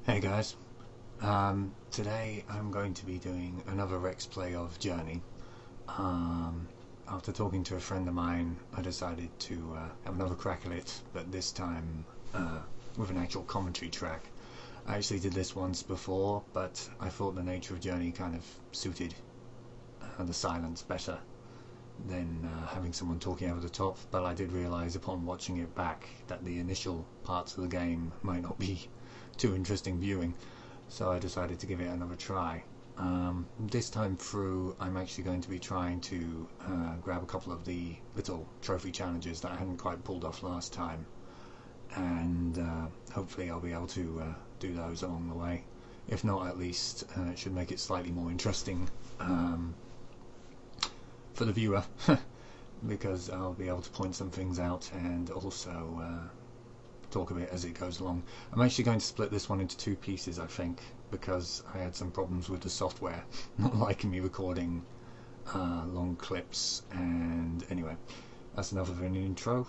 Hey guys, today I'm going to be doing another RexPlay of Journey. After talking to a friend of mine, I decided to have another crack at it, but this time with an actual commentary track. I actually did this once before, but I thought the nature of Journey kind of suited the silence better than having someone talking over the top, but I did realise upon watching it back that the initial parts of the game might not be too interesting viewing, so I decided to give it another try. This time through I'm actually going to be trying to grab a couple of the little trophy challenges that I hadn't quite pulled off last time, and hopefully I'll be able to do those along the way. If not, at least it should make it slightly more interesting for the viewer because I'll be able to point some things out and also talk a bit as it goes along. I'm actually going to split this one into two pieces, I think, because I had some problems with the software not liking me recording long clips, and anyway, that's enough of an intro.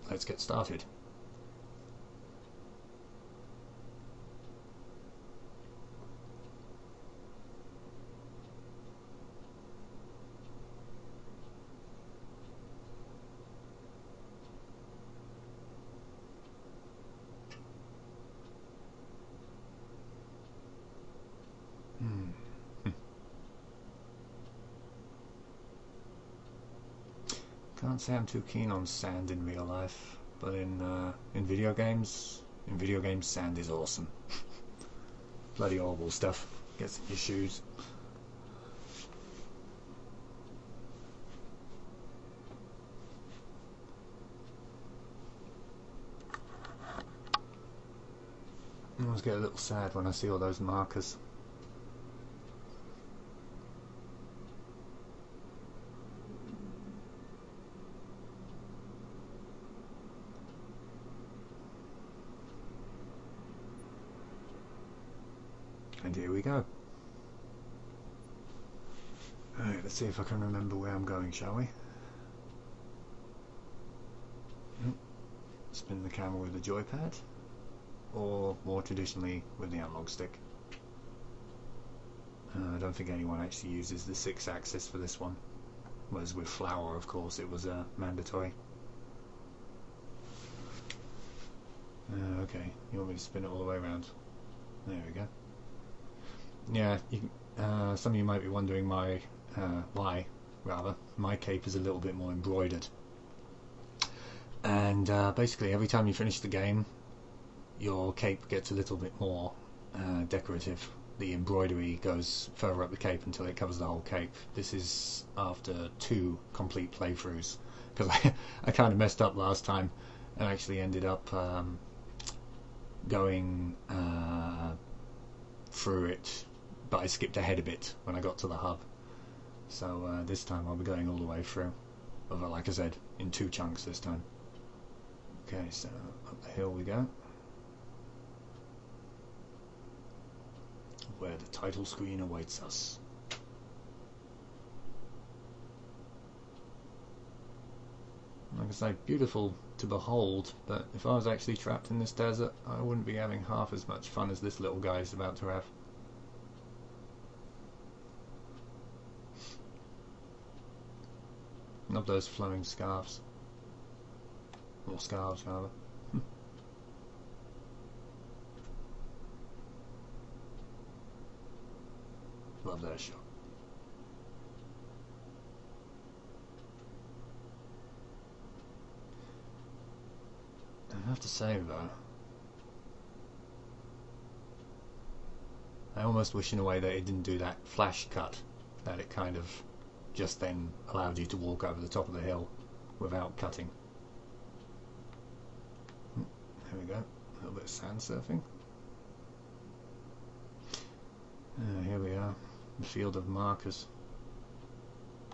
Let's get started. Can't say I'm too keen on sand in real life, but in video games, sand is awesome. Bloody horrible stuff. Gets in your shoes. I always get a little sad when I see all those markers. And here we go. Alright, let's see if I can remember where I'm going, shall we? Spin the camera with the joypad, or more traditionally with the analog stick. I don't think anyone actually uses the 6-axis for this one, whereas with Flower, of course, it was mandatory. Okay, you want me to spin it all the way around? There we go. Yeah, some of you might be wondering why my cape is a little bit more embroidered. And basically every time you finish the game, your cape gets a little bit more decorative. The embroidery goes further up the cape until it covers the whole cape. This is after 2 complete playthroughs, because I kind of messed up last time and actually ended up going through it, but I skipped ahead a bit when I got to the hub. So this time I'll be going all the way through, although like I said, in 2 chunks this time. Okay, so up the hill we go, where the title screen awaits us. Like I say, beautiful to behold, but if I was actually trapped in this desert, I wouldn't be having half as much fun as this little guy is about to have. Love those flowing scarves. Or scarves, rather. Love that shot. I have to say though, I almost wish in a way that it didn't do that flash cut, that it kind of just then allowed you to walk over the top of the hill without cutting. There we go, a little bit of sand surfing. Here we are, the field of markers.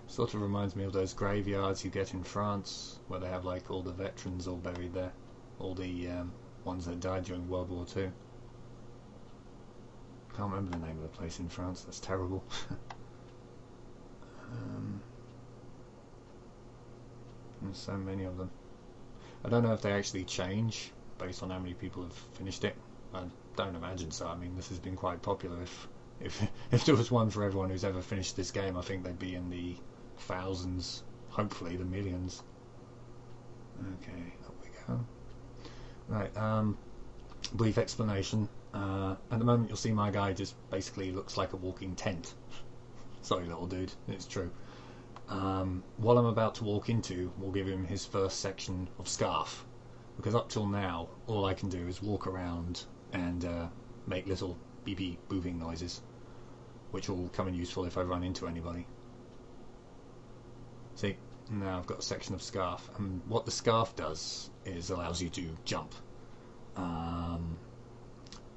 Sort of reminds me of those graveyards you get in France, where they have like all the veterans all buried there, all the ones that died during World War II. Can't remember the name of the place in France, that's terrible. There's so many of them. I don't know if they actually change based on how many people have finished it. I don't imagine so. I mean, this has been quite popular. If there was one for everyone who's ever finished this game, I think they'd be in the thousands, hopefully the millions. Okay, up we go. Right, brief explanation. At the moment you'll see my guy just basically looks like a walking tent. Sorry little dude, it's true. What I'm about to walk into will give him his first section of scarf, because up till now all I can do is walk around and make little beep beep booping noises, which will come in useful if I run into anybody. See, now I've got a section of scarf, and what the scarf does is allows you to jump.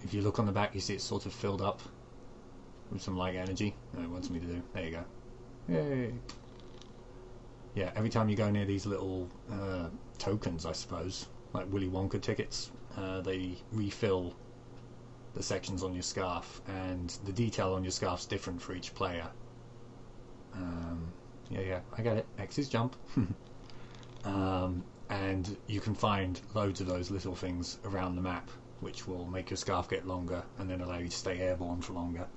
If you look on the back, you see it's sort of filled up with some light energy. It wants me to do. There you go. Yay! Yeah, every time you go near these little tokens, I suppose, like Willy Wonka tickets, they refill the sections on your scarf, and the detail on your scarf's different for each player. Yeah, I get it. X is jump. And you can find loads of those little things around the map, which will make your scarf get longer and then allow you to stay airborne for longer.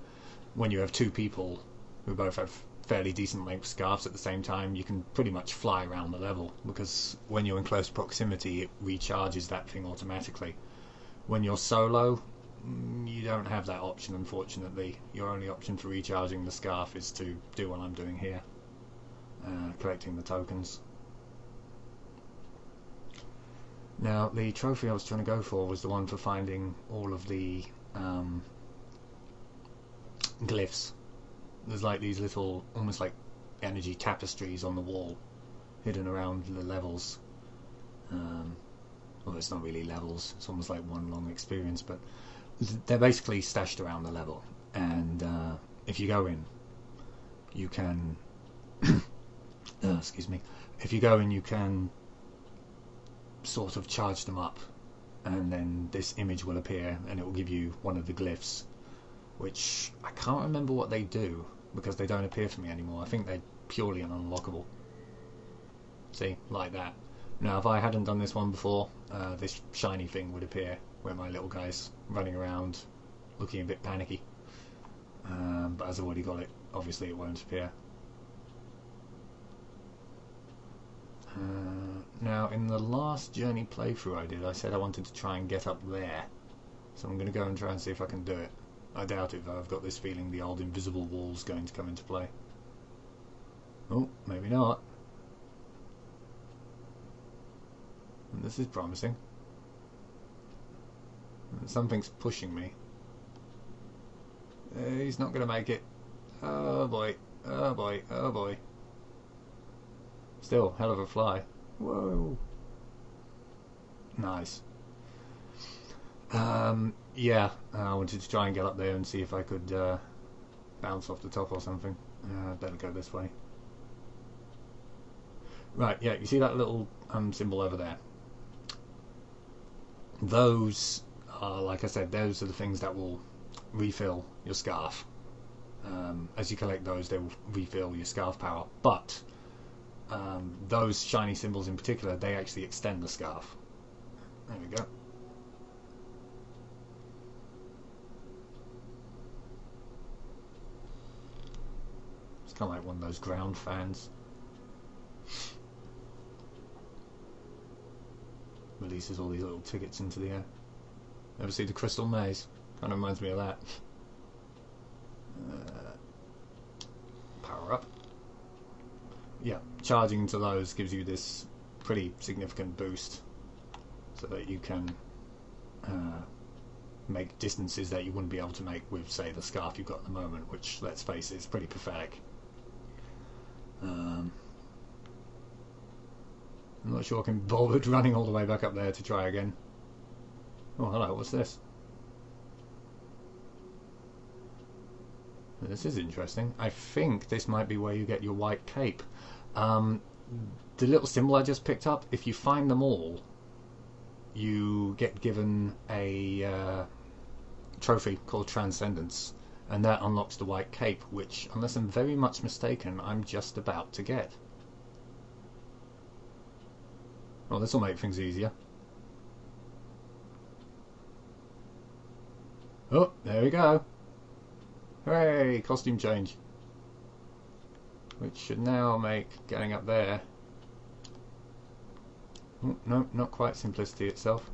When you have two people who both have fairly decent length scarves at the same time, you can pretty much fly around the level, because when you're in close proximity it recharges that thing automatically. When you're solo, you don't have that option, unfortunately. Your only option for recharging the scarf is to do what I'm doing here, collecting the tokens. Now, the trophy I was trying to go for was the one for finding all of the glyphs. There's like these little, almost like energy tapestries on the wall, hidden around the levels. Well, it's not really levels, it's almost like one long experience, but they're basically stashed around the level, and if you go in, you can excuse me, if you go in you can sort of charge them up, and then this image will appear and it will give you one of the glyphs, which I can't remember what they do because they don't appear for me anymore. I think they're purely unlockable. See, like that. Now if I hadn't done this one before, this shiny thing would appear where my little guy's running around looking a bit panicky, but as I've already got it, obviously it won't appear. Now in the last Journey playthrough I did, I said I wanted to try and get up there, so I'm going to go and try and see if I can do it. I doubt it though. I've got this feeling the old invisible wall's going to come into play. Oh, maybe not. And this is promising. Something's pushing me. He's not going to make it. Oh boy, oh boy, oh boy. Still, hell of a fly. Whoa. Nice. Yeah, I wanted to try and get up there and see if I could bounce off the top or something. Better go this way. Right, yeah, you see that little symbol over there? Those are, like I said, those are the things that will refill your scarf. As you collect those, they will refill your scarf power. But those shiny symbols in particular, they actually extend the scarf. There we go. It's kind of like one of those ground fans. Releases all these little tickets into the air. Ever see the Crystal Maze? Kind of reminds me of that. Power up. Yeah, charging into those gives you this pretty significant boost, so that you can make distances that you wouldn't be able to make with, say, the scarf you've got at the moment, which, let's face it, is pretty pathetic. I'm not sure I can be bothered running all the way back up there to try again. Oh, hello, what's this? This is interesting. I think this might be where you get your white cape. The little symbol I just picked up, if you find them all, you get given a trophy called Transcendence, and that unlocks the white cape, which, unless I'm very much mistaken, I'm just about to get. Well, this will make things easier. Oh, there we go. Hooray! Costume change. Which should now make getting up there... Oh, no, not quite simplicity itself.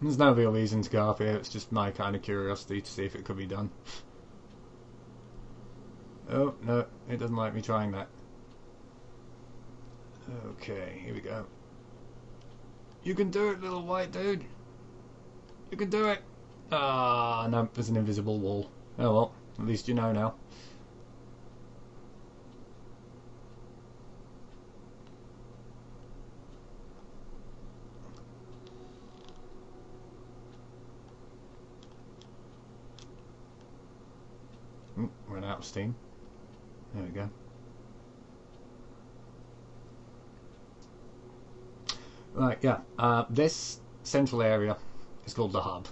There's no real reason to go up here, it's just my kind of curiosity to see if it could be done. Oh, no, it doesn't like me trying that. Okay, here we go. You can do it, little white dude! You can do it! Ah, no, there's an invisible wall. Oh well, at least you know now. Run out of steam. There we go. Right, yeah. This central area is called the hub.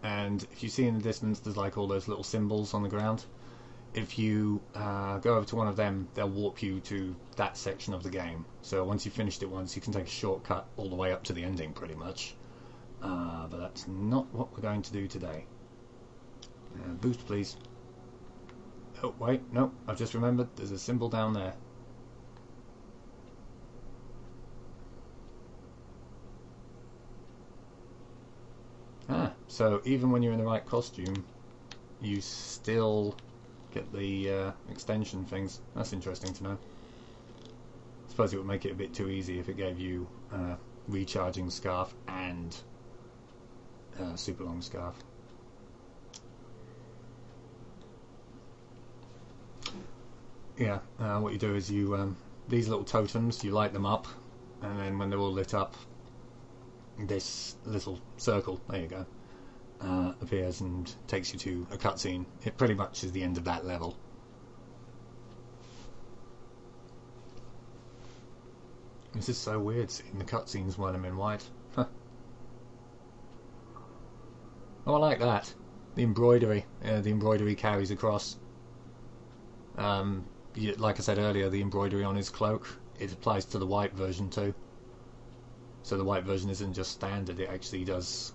And if you see in the distance, there's like all those little symbols on the ground. If you go over to one of them, they'll warp you to that section of the game. So once you've finished it once, you can take a shortcut all the way up to the ending, pretty much. But that's not what we're going to do today. Boost, please. Oh, wait, no, I've just remembered, there's a symbol down there. Ah, so even when you're in the right costume, you still get the extension things. That's interesting to know. I suppose it would make it a bit too easy if it gave you recharging scarf and super long scarf. Yeah, what you do is you these little totems, you light them up, and then when they're all lit up, this little circle, there you go, appears and takes you to a cutscene. It pretty much is the end of that level. This is so weird, seeing the cutscenes while I'm in white. Huh. Oh, I like that. The embroidery. The embroidery carries across. Like I said earlier, the embroidery on his cloak, it applies to the white version too. So the white version isn't just standard, it actually does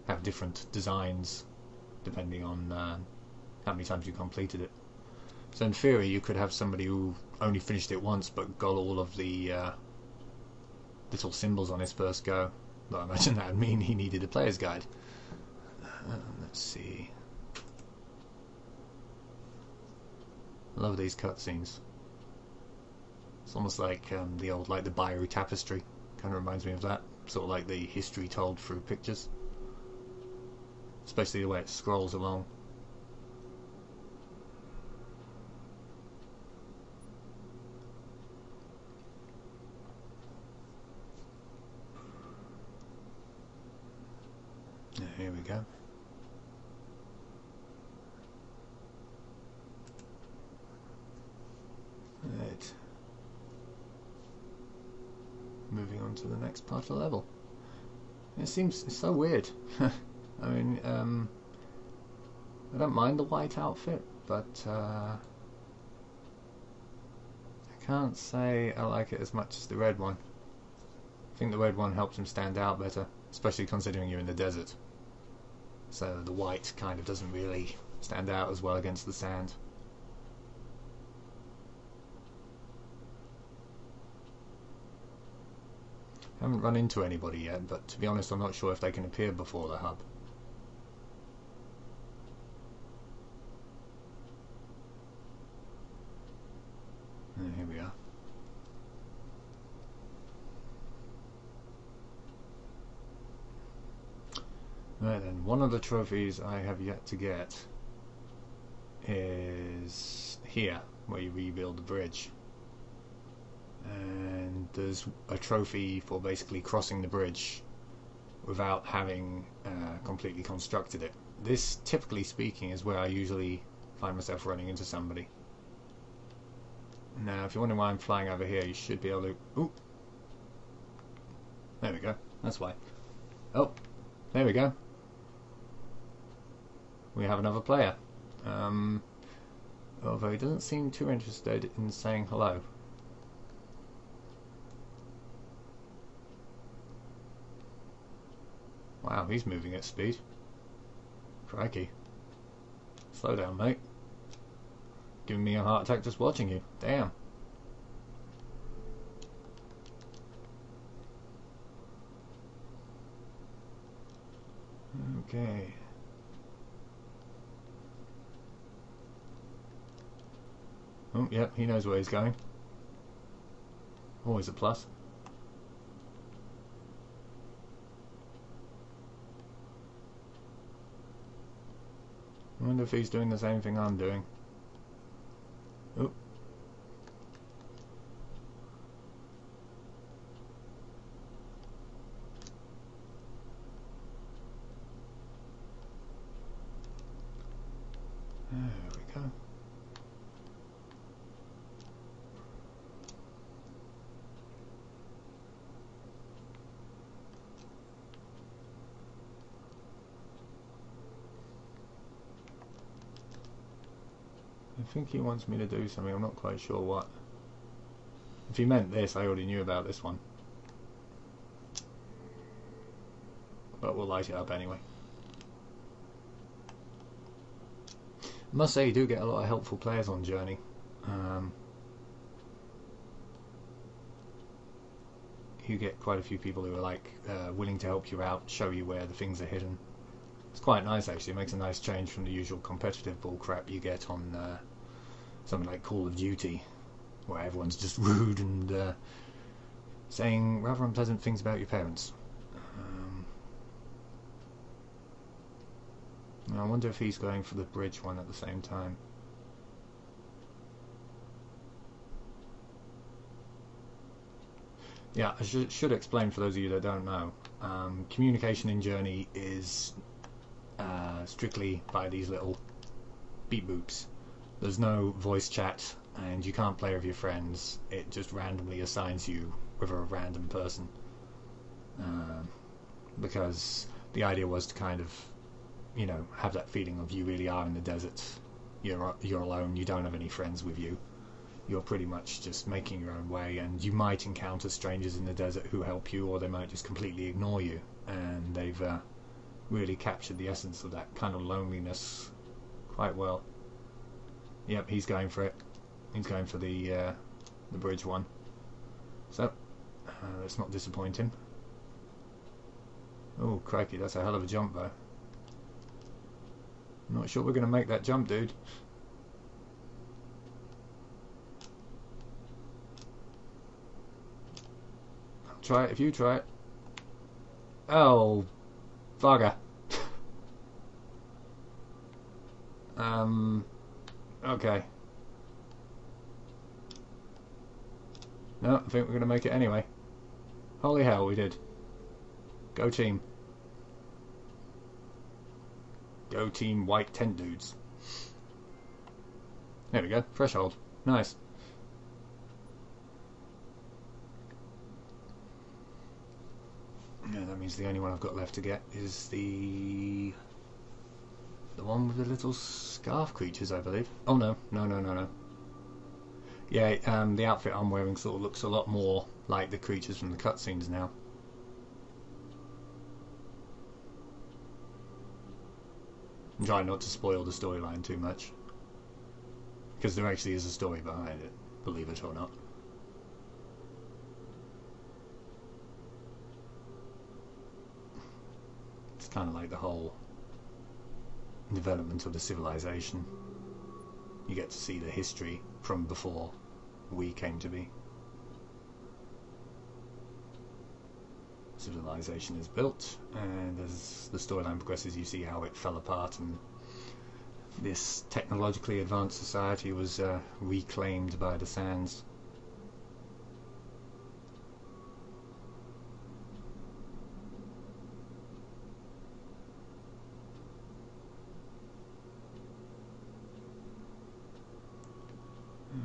have different designs depending on how many times you completed it. So in theory you could have somebody who only finished it once but got all of the little symbols on his first go. But I imagine that would mean he needed a player's guide. Let's see. I love these cutscenes. It's almost like the old, like the Bayeux tapestry. Kind of reminds me of that. Sort of like the history told through pictures. Especially the way it scrolls along. Here we go. Right. Moving on to the next part of the level. It seems it's so weird. I mean, I don't mind the white outfit, but I can't say I like it as much as the red one. I think the red one helps him stand out better, especially considering you're in the desert. So the white kind of doesn't really stand out as well against the sand. I haven't run into anybody yet, but to be honest I'm not sure if they can appear before the hub. Here we are. Right then, one of the trophies I have yet to get is here, where you rebuild the bridge. And there's a trophy for basically crossing the bridge without having completely constructed it. This, typically speaking, is where I usually find myself running into somebody. Now, if you're wondering why I'm flying over here, you should be able to... Ooh! There we go. That's why. Oh! There we go. We have another player. although he doesn't seem too interested in saying hello. Wow, he's moving at speed. Crikey. Slow down, mate. Giving me a heart attack just watching you. Damn. Okay. Oh, yep, he knows where he's going. Always a plus. I wonder if he's doing the same thing I'm doing. Oh. There we go. I think he wants me to do something, I'm not quite sure what. If he meant this, I already knew about this one. But we'll light it up anyway. I must say you do get a lot of helpful players on Journey. You get quite a few people who are like willing to help you out, show you where the things are hidden. It's quite nice actually, it makes a nice change from the usual competitive bullcrap you get on something like Call of Duty, where everyone's just rude and saying rather unpleasant things about your parents. I wonder if he's going for the bridge one at the same time. Yeah, I should explain for those of you that don't know. Communication in Journey is strictly by these little beep boops. There's no voice chat, and you can't play with your friends. It just randomly assigns you with a random person. Because the idea was to kind of, you know, have that feeling of you really are in the desert. You're alone. You don't have any friends with you. You're pretty much just making your own way, and you might encounter strangers in the desert who help you, or they might just completely ignore you. And they've really captured the essence of that kind of loneliness quite well. Yep, he's going for it. He's going for the bridge one. So let's not disappoint him. Oh crikey, that's a hell of a jump though. I'm not sure we're going to make that jump, dude. I'll try it if you try it. Oh, bugger. Okay. No, I think we're going to make it anyway. Holy hell, we did. Go team. Go team white tent dudes. There we go, threshold. Nice. Yeah, that means the only one I've got left to get is the one with the little scarf creatures, I believe. Oh no. Yeah, the outfit I'm wearing sort of looks a lot more like the creatures from the cutscenes now. I'm trying not to spoil the storyline too much, because there actually is a story behind it, believe it or not. It's kind of like the whole development of the civilization. You get to see the history from before we came to be. Civilization is built, and as the storyline progresses you see how it fell apart, and this technologically advanced society was reclaimed by the sands.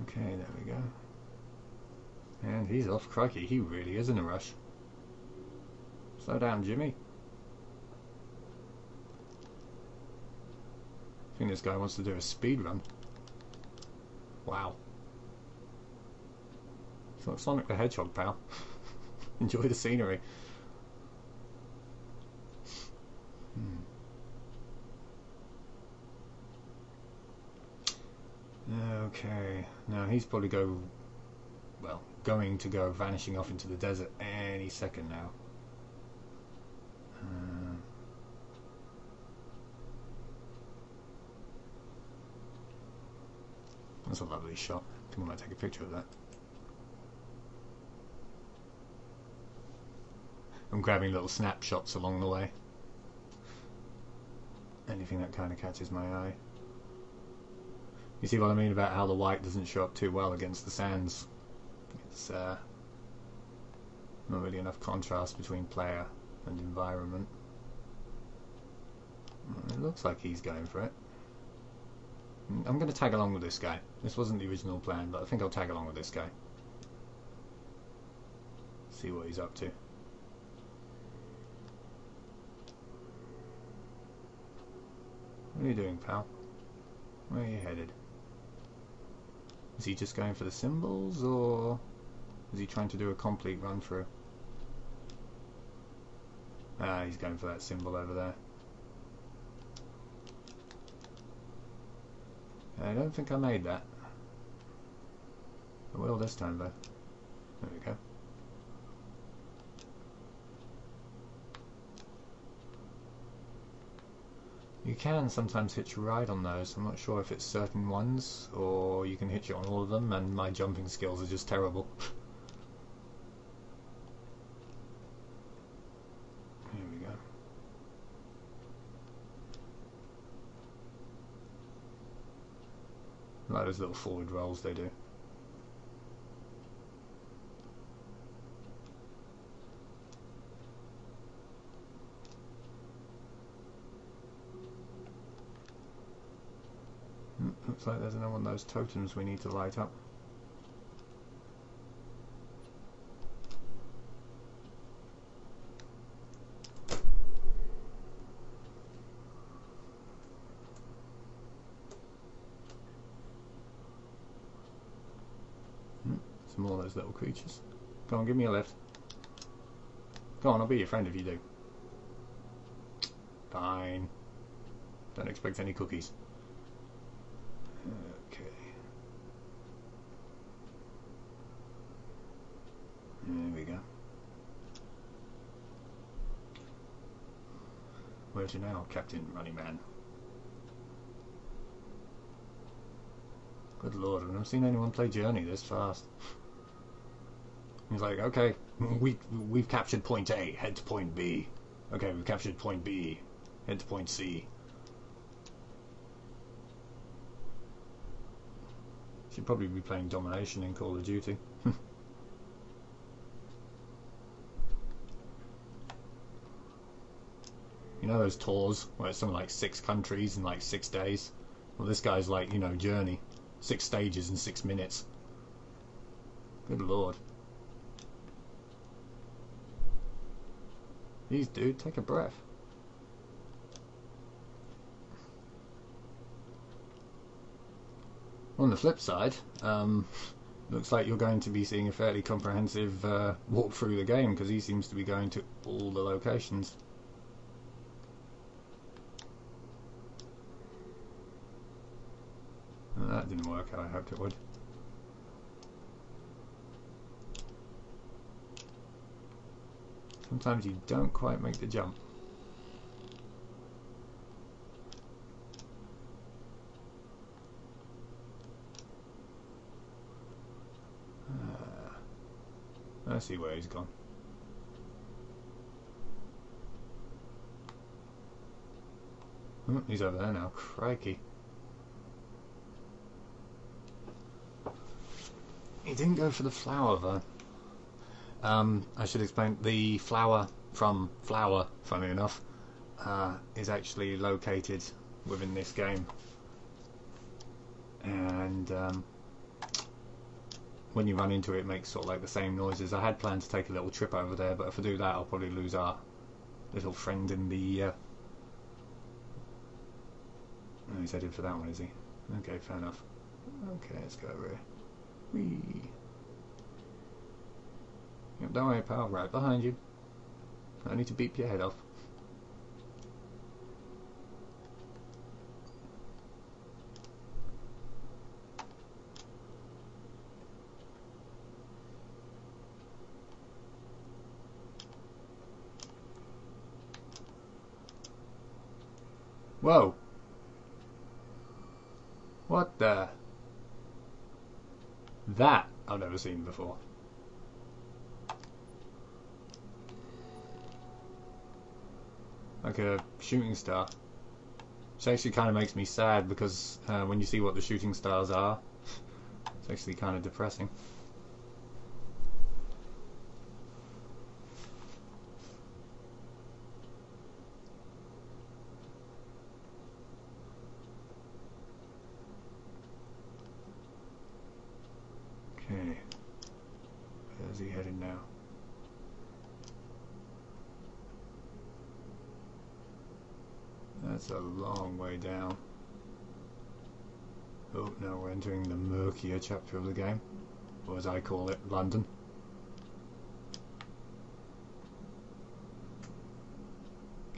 Okay, there we go. And he's off. Crikey, he really is in a rush. Slow down, Jimmy. I think this guy wants to do a speed run. Wow. It's like Sonic the Hedgehog, pal. Enjoy the scenery. Okay, now he's probably going to go vanishing off into the desert any second now. That's a lovely shot. I think I might take a picture of that. I'm grabbing little snapshots along the way. Anything that kind of catches my eye. You see what I mean about how the white doesn't show up too well against the sands? It's not really enough contrast between player and environment. It looks like he's going for it. I'm going to tag along with this guy. This wasn't the original plan, but I think I'll tag along with this guy. See what he's up to. What are you doing, pal? Where are you headed? Is he just going for the symbols, or is he trying to do a complete run through? Ah, he's going for that symbol over there. I don't think I made that. I will this time, though. There we go. You can sometimes hitch a ride on those. I'm not sure if it's certain ones or you can hitch it on all of them, and my jumping skills are just terrible. Here we go. I like those little forward rolls they do. Looks like there's another one of those totems we need to light up. Some more of those little creatures. Go on, give me a lift. Go on, I'll be your friend if you do. Fine. Don't expect any cookies. Okay. There we go. Where's you now, Captain Running-Man? Good lord, I've never seen anyone play Journey this fast. He's like, okay, we've captured point A, head to point B. Okay, we've captured point B, head to point C. Should probably be playing Domination in Call of Duty. You know those tours where it's something like 6 countries in like 6 days? Well, this guy's like, you know, Journey. 6 stages in 6 minutes. Good lord. Jeez, dude, take a breath. On the flip side, looks like you're going to be seeing a fairly comprehensive walk through the game, because he seems to be going to all the locations. Well, that didn't work how I hoped it would. Sometimes you don't quite make the jump. I see where he's gone. Oh, he's over there now. Crikey. He didn't go for the flower though. I should explain, the flower from Flower, funny enough, is actually located within this game. And when you run into it, it makes sort of like the same noises. I had planned to take a little trip over there, but if I do that, I'll probably lose our little friend in the... Oh, he's headed for that one, is he? Okay, fair enough. Okay, let's go over here. Whee! Yep, don't worry, pal, right behind you. I need to beep your head off. Whoa! What the? That I've never seen before. Like a shooting star. Which actually kind of makes me sad because when you see what the shooting stars are, it's actually kind of depressing. Okay. Where's he headed now? That's a long way down. Oh, now we're entering the murkier chapter of the game. Or as I call it, London.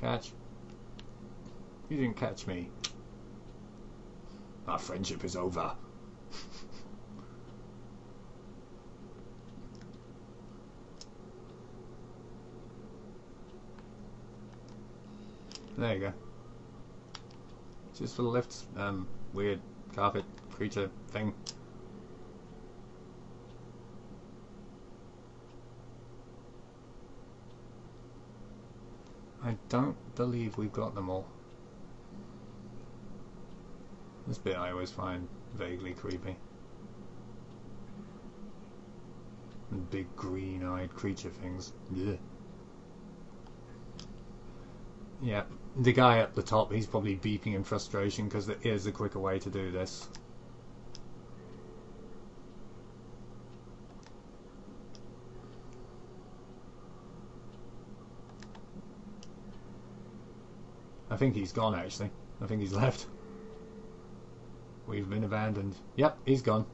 Catch. You didn't catch me. Our friendship is over. There you go. Just for the lifts, weird carpet creature thing. I don't believe we've got them all. This bit I always find vaguely creepy. And big green-eyed creature things. Ugh. Yeah, the guy at the top, he's probably beeping in frustration because there is a quicker way to do this. I think he's gone actually. I think he's left. We've been abandoned. Yep, he's gone.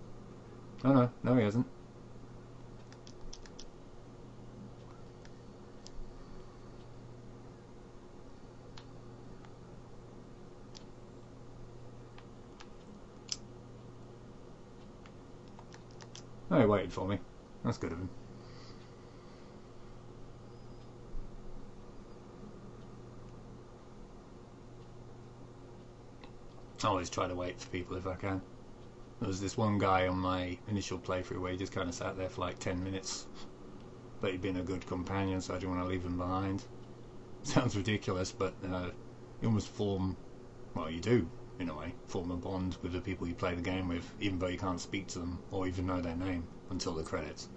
Oh no, no he hasn't. Oh, he waited for me. That's good of him. I always try to wait for people if I can. There was this one guy on my initial playthrough where he just kind of sat there for like 10 minutes. But he'd been a good companion, so I didn't want to leave him behind. Sounds ridiculous, but you almost form, well, you do, in a way, form a bond with the people you play the game with, even though you can't speak to them or even know their name until the credits.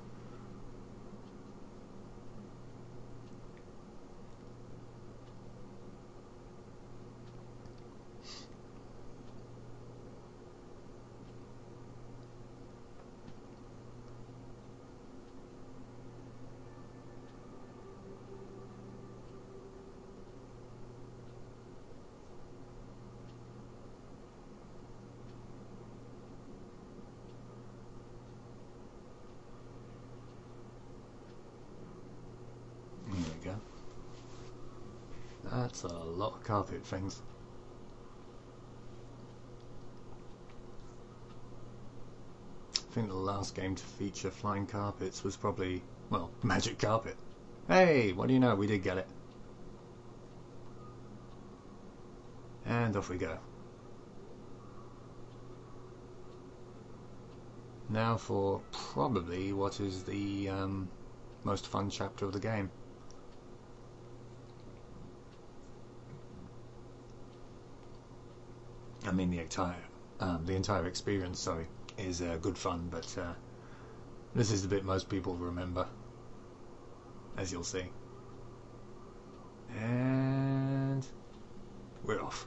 That's a lot of carpet things. I think the last game to feature flying carpets was probably, well, Magic Carpet. Hey, what do you know, we did get it. And off we go. Now for probably what is the most fun chapter of the game. I mean the entire experience, sorry, is good fun, but this is the bit most people remember, as you'll see. And we're off.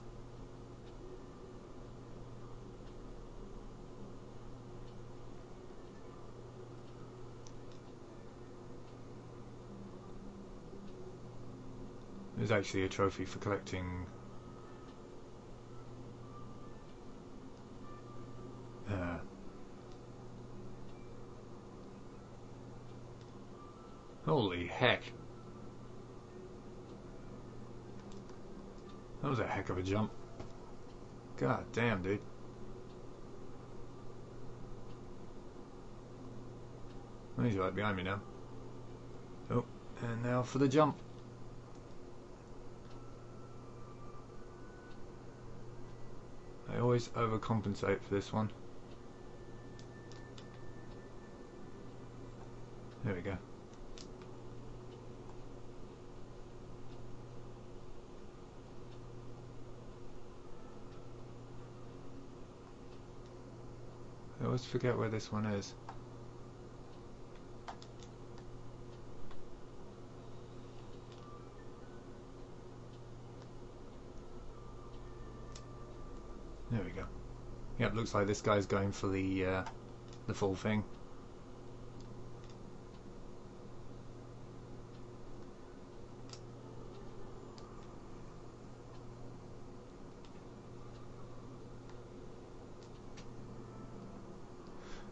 There's actually a trophy for collecting Holy heck. That was a heck of a jump. God damn, dude. Oh, he's right behind me now. Oh, and now for the jump. I always overcompensate for this one. There we go. I always forget where this one is. There we go. Yep, looks like this guy's going for the full thing.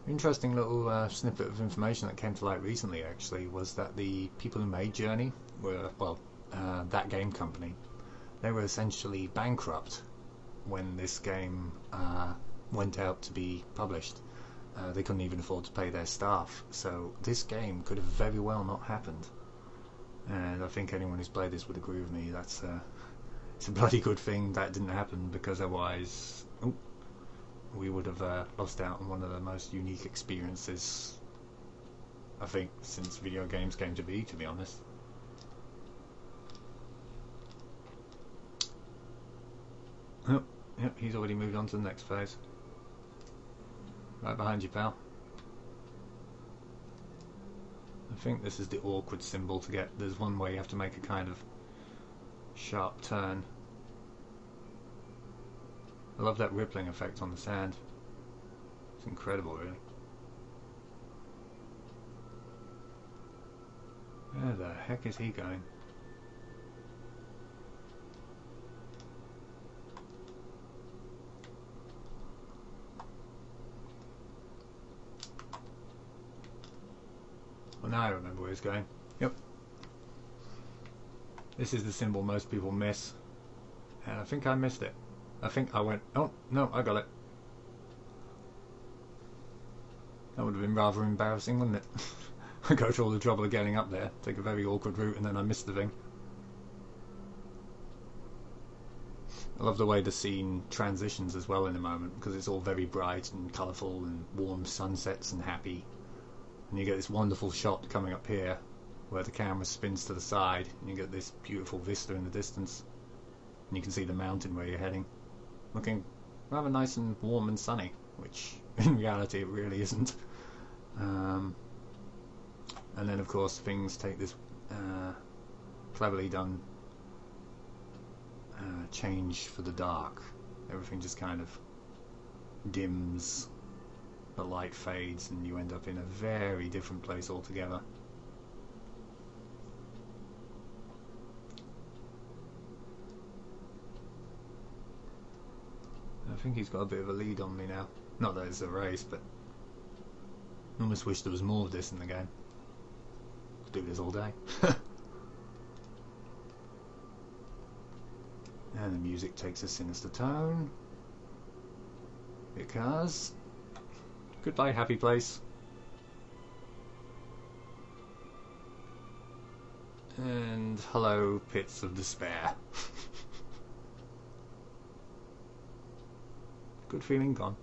Interesting little snippet of information that came to light recently, actually, was that the people who made Journey were, well, that game company, they were essentially bankrupt when this game went out to be published. They couldn't even afford to pay their staff, so this game could have very well not happened. And I think anyone who's played this would agree with me. It's a bloody good thing that didn't happen, because otherwise we would have lost out on one of the most unique experiences, I think, since video games came to be honest. Oh, yep, he's already moved on to the next phase. Right behind you, pal. I think this is the awkward symbol to get. There's one way you have to make a kind of sharp turn. I love that rippling effect on the sand. It's incredible, really. Where the heck is he going? Well, now I remember where he's going. Yep. This is the symbol most people miss. And I think I missed it. I think I went, oh, no, I got it. That would have been rather embarrassing, wouldn't it? I go to all the trouble of getting up there, take a very awkward route, and then I miss the thing. I love the way the scene transitions as well in a moment, because it's all very bright and colourful and warm sunsets and happy. And you get this wonderful shot coming up here, where the camera spins to the side, and you get this beautiful vista in the distance. And you can see the mountain where you're heading, looking rather nice and warm and sunny, which in reality it really isn't. And then of course things take this cleverly done change for the dark. Everything just kind of dims, the light fades, and you end up in a very different place altogether. I think he's got a bit of a lead on me now. Not that it's a race, but I almost wish there was more of this in the game. Could do this all day. And the music takes a sinister tone, because goodbye, happy place. And hello, pits of despair. Good feeling gone.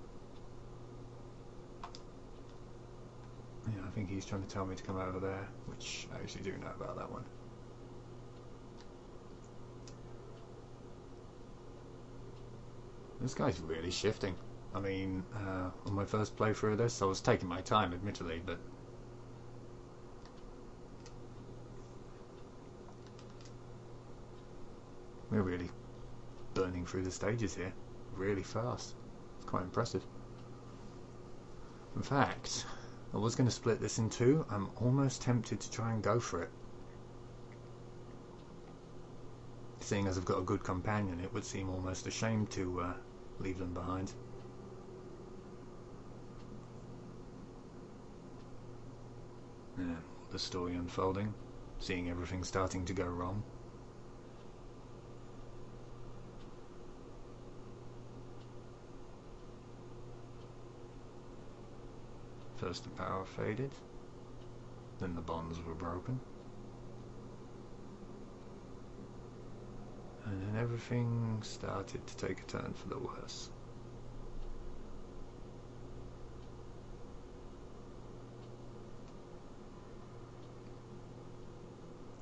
Yeah, I think he's trying to tell me to come over there, which I actually do know about that one. This guy's really shifting. I mean, on my first playthrough of this, I was taking my time, admittedly, but we're really burning through the stages here, really fast. It's quite impressive. In fact, I was going to split this in two. I'm almost tempted to try and go for it. Seeing as I've got a good companion, it would seem almost a shame to leave them behind. Yeah, the story unfolding, seeing everything starting to go wrong. First the power faded, then the bonds were broken, and then everything started to take a turn for the worse.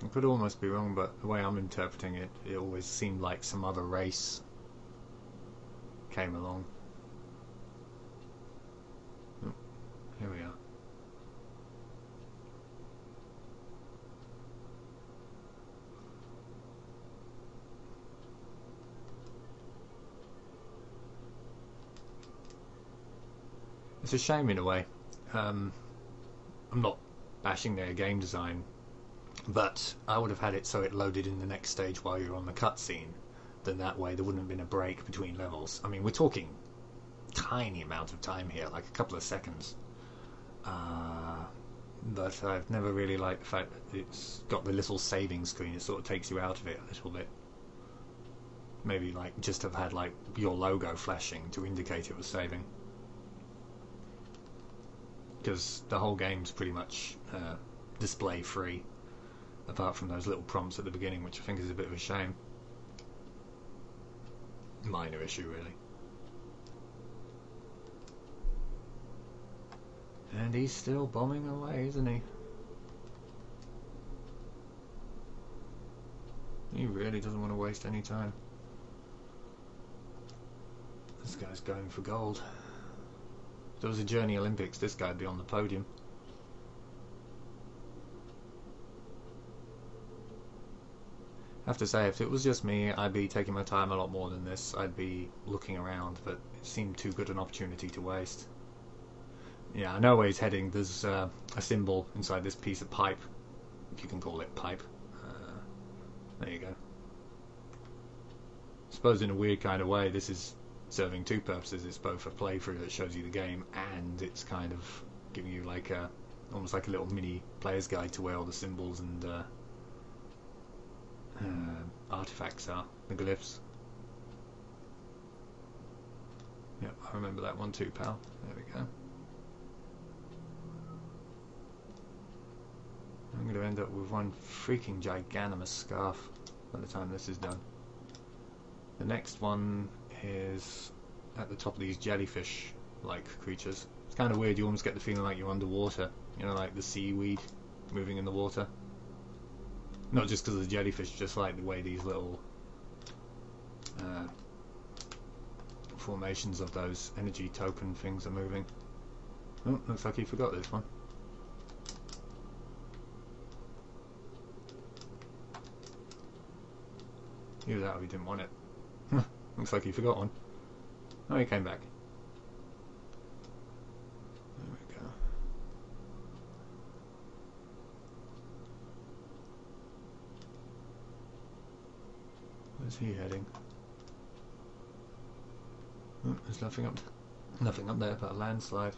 I could almost be wrong, but the way I'm interpreting it, it always seemed like some other race came along. Oh, here we are. It's a shame in a way. I'm not bashing their game design, but I would have had it so it loaded in the next stage while you're on the cutscene. Then that way there wouldn't have been a break between levels. I mean, we're talking tiny amount of time here, like a couple of seconds. But I've never really liked the fact that it's got the little saving screen. It sort of takes you out of it a little bit. Maybe like just have had like your logo flashing to indicate it was saving. Because the whole game's pretty much display free, apart from those little prompts at the beginning, which I think is a bit of a shame. Minor issue, really. And he's still bombing away, isn't he? He really doesn't want to waste any time. This guy's going for gold. If there was a Journey Olympics, this guy'd be on the podium. I have to say, if it was just me, I'd be taking my time a lot more than this. I'd be looking around, but it seemed too good an opportunity to waste. Yeah, I know where he's heading. There's a symbol inside this piece of pipe, if you can call it pipe. There you go. I suppose in a weird kind of way, this is serving two purposes. It's both a playthrough that shows you the game, and it's kind of giving you like a, almost like a little mini player's guide to where all the symbols and artifacts are, the glyphs. Yep, I remember that one too, pal. There we go. I'm going to end up with one freaking giganimous scarf by the time this is done. The next one is at the top of these jellyfish-like creatures. It's kind of weird, you almost get the feeling like you're underwater. You know, like the seaweed moving in the water. Not just because of the jellyfish, just like the way these little formations of those energy token things are moving. Oh, looks like he forgot this one. Either that or he didn't want it. Looks like he forgot one. Oh, he came back. There we go. Where's he heading? Oh, there's nothing up there but a landslide.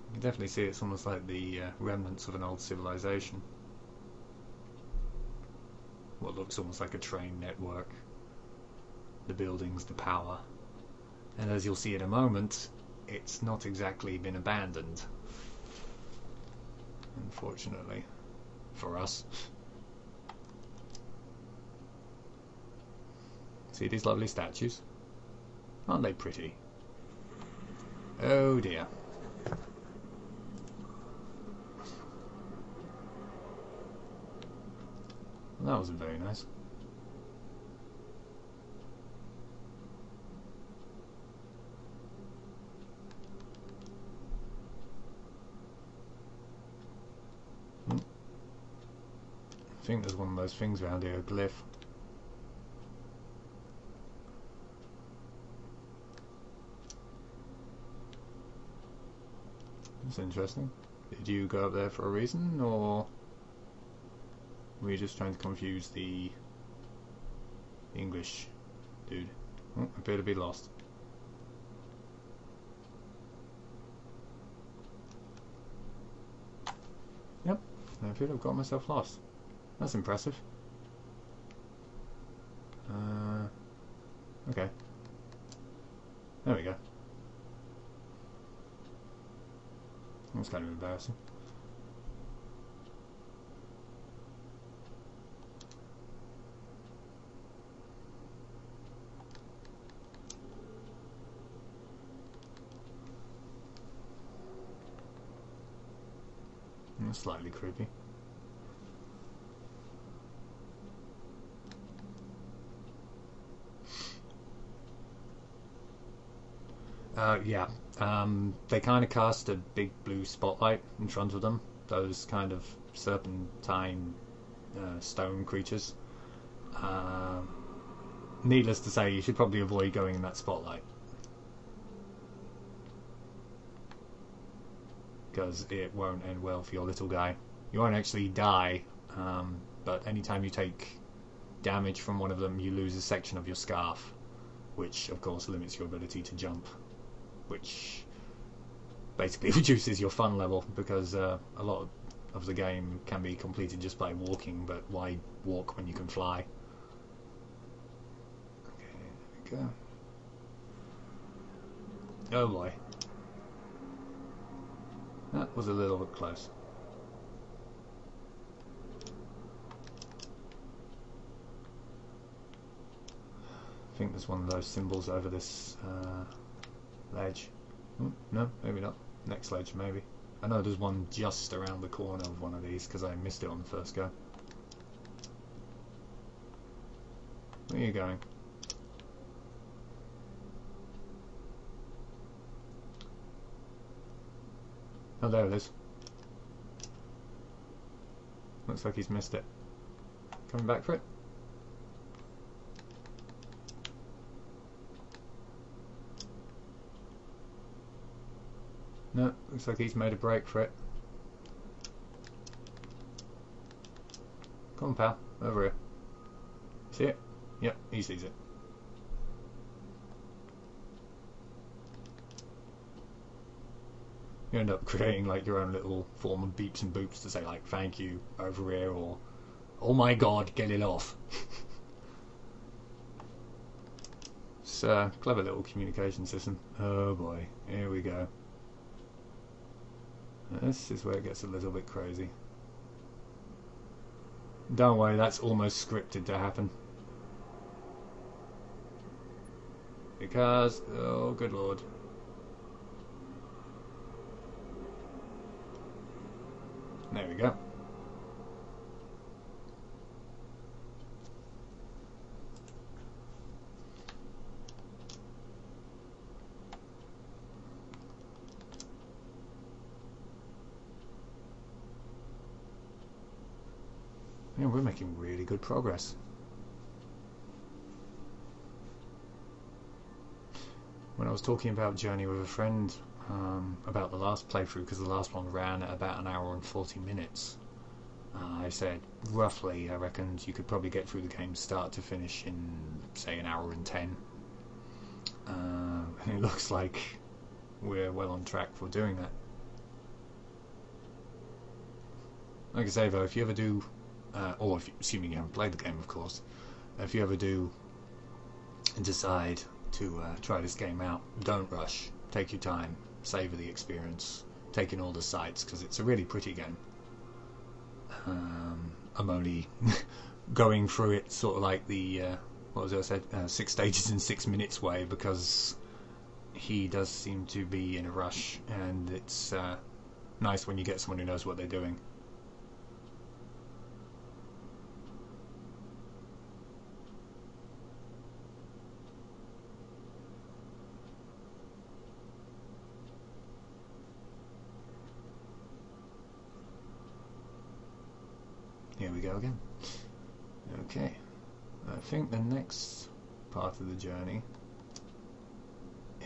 You can definitely see it's almost like the remnants of an old civilization. What looks almost like a train network. The buildings, the power. And as you'll see in a moment, it's not exactly been abandoned. Unfortunately. For us. See these lovely statues? Aren't they pretty? Oh dear. That wasn't very nice. I think there's one of those things around here, a glyph. That's interesting. Did you go up there for a reason, or were you just trying to confuse the English dude? Oh, appear to be lost. and I feel I've got myself lost. That's impressive. Okay. There we go. That's kind of embarrassing. That's slightly creepy. Yeah. They kind of cast a big blue spotlight in front of them. Those kind of serpentine stone creatures. Needless to say, you should probably avoid going in that spotlight, because it won't end well for your little guy. You won't actually die, but anytime you take damage from one of them, you lose a section of your scarf, which of course limits your ability to jump, which basically reduces your fun level, because a lot of the game can be completed just by walking, but why walk when you can fly? Okay, there we go. Oh boy. That was a little bit close. I think there's one of those symbols over this ledge. Oh, no, maybe not. Next ledge, maybe. I know there's one just around the corner of one of these because I missed it on the first go. Where are you going? Oh, there it is. Looks like he's missed it. Coming back for it? No, looks like he's made a break for it. Come on, pal. Over here. See it? Yep, he sees it. You end up creating like your own little form of beeps and boops to say like thank you over here, or oh my god, get it off. It's a clever little communication system. Oh boy, here we go. This is where it gets a little bit crazy. Don't worry, that's almost scripted to happen. Because, oh good lord. There we go. Yeah, we're making really good progress. When I was talking about Journey with a friend about the last playthrough, because the last one ran at about 1 hour and 40 minutes, I said roughly I reckoned you could probably get through the game start to finish in say 1 hour and 10. It looks like we're well on track for doing that. Like I say though, if you ever do, or if, assuming you haven't played the game of course, if you ever do decide to try this game out, don't rush. Take your time, savour the experience, take in all the sights, because it's a really pretty game. I'm only going through it sort of like the what was it I said, 6 stages in 6 minutes way, because he does seem to be in a rush, and it's nice when you get someone who knows what they're doing. Here we go again. Okay, I think the next part of the journey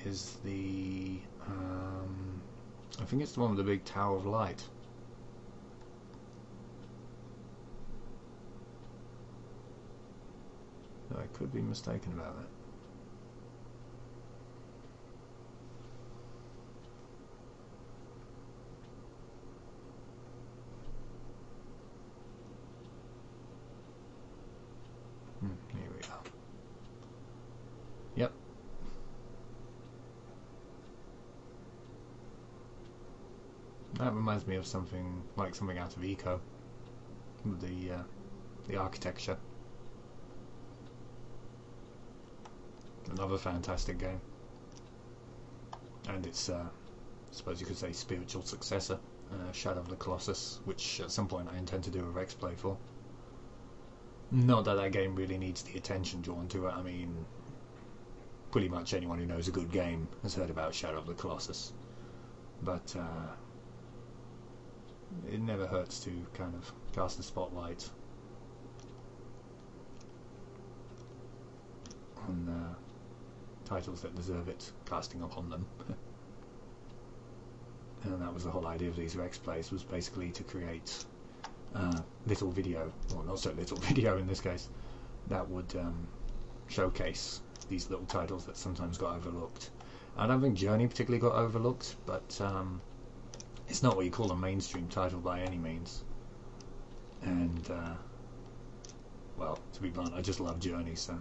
is the I think it's the one with the big tower of light. Though I could be mistaken about that. That reminds me of something like something out of Eco, with the architecture. Another fantastic game, and it's I suppose you could say spiritual successor, Shadow of the Colossus, which at some point I intend to do a RexPlay for. Not that that game really needs the attention drawn to it. I mean, pretty much anyone who knows a good game has heard about Shadow of the Colossus, but it never hurts to kind of cast the spotlight on titles that deserve it casting upon them. And that was the whole idea of these RexPlays, was basically to create little video, or not so little video in this case, that would showcase these little titles that sometimes got overlooked. I don't think Journey particularly got overlooked, but it's not what you call a mainstream title by any means. And well, to be blunt, I just love Journey, so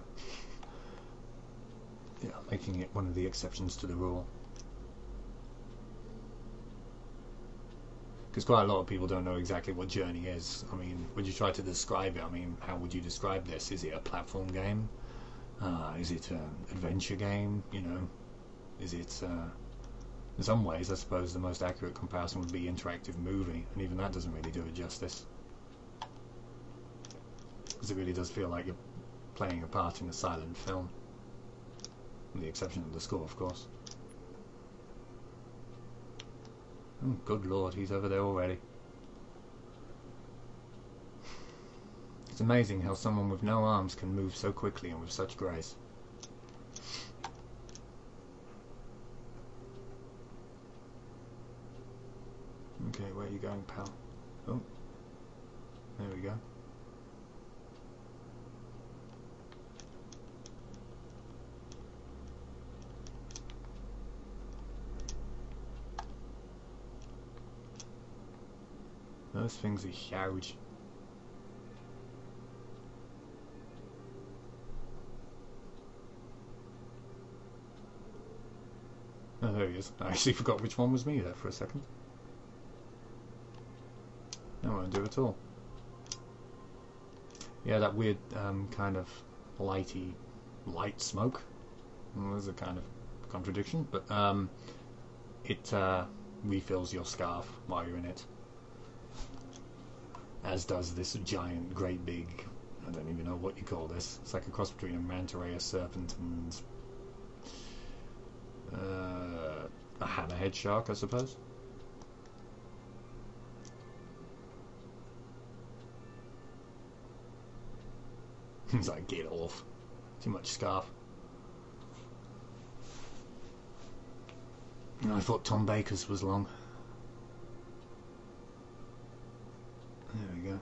yeah, making it one of the exceptions to the rule. Because quite a lot of people don't know exactly what Journey is. I mean, when you try to describe it, I mean, how would you describe this? Is it a platform game? Is it an adventure game? You know, is it? In some ways, I suppose the most accurate comparison would be interactive movie, and even that doesn't really do it justice. Because it really does feel like you're playing a part in a silent film, with the exception of the score, of course. Oh, good lord, he's over there already. It's amazing how someone with no arms can move so quickly and with such grace. Okay, where are you going, pal? Oh, there we go. Those things are huge. Oh, there he is. I actually forgot which one was me there for a second. No, I won't do it at all. Yeah, that weird kind of light smoke. Well, there's a kind of contradiction, but it refills your scarf while you're in it. As does this giant, great big, I don't even know what you call this. It's like a cross between a manta ray, a serpent, and a hammerhead shark, I suppose. He's like, get off. Too much scarf. I thought Tom Baker's was long. There we go.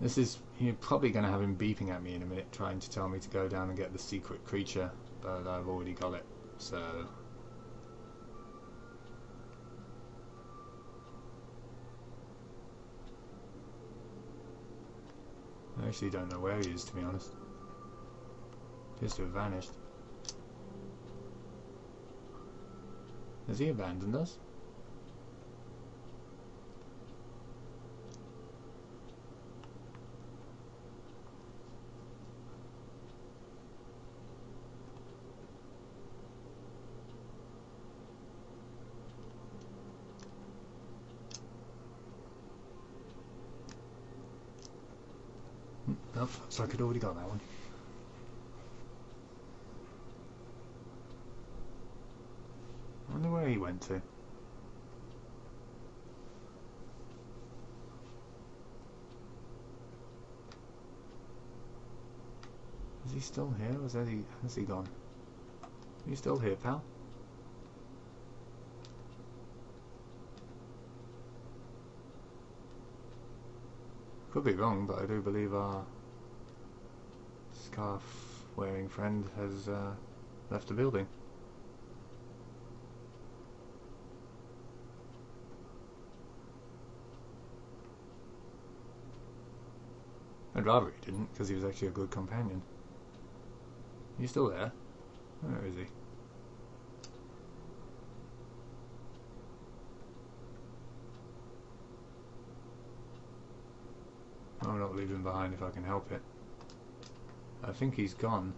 This is, you're probably going to have him beeping at me in a minute, trying to tell me to go down and get the secret creature, but I've already got it, so... I actually don't know where he is, to be honest. Appears to have vanished. Has he abandoned us? Nope, looks like I'd already got that one. I wonder where he went to. Is he still here, or has he gone? Are you still here, pal? Could be wrong, but I do believe our scarf-wearing friend has left the building. I'd rather he didn't, because he was actually a good companion. He's still there? Where is he? I'm not leaving him behind if I can help it. I think he's gone.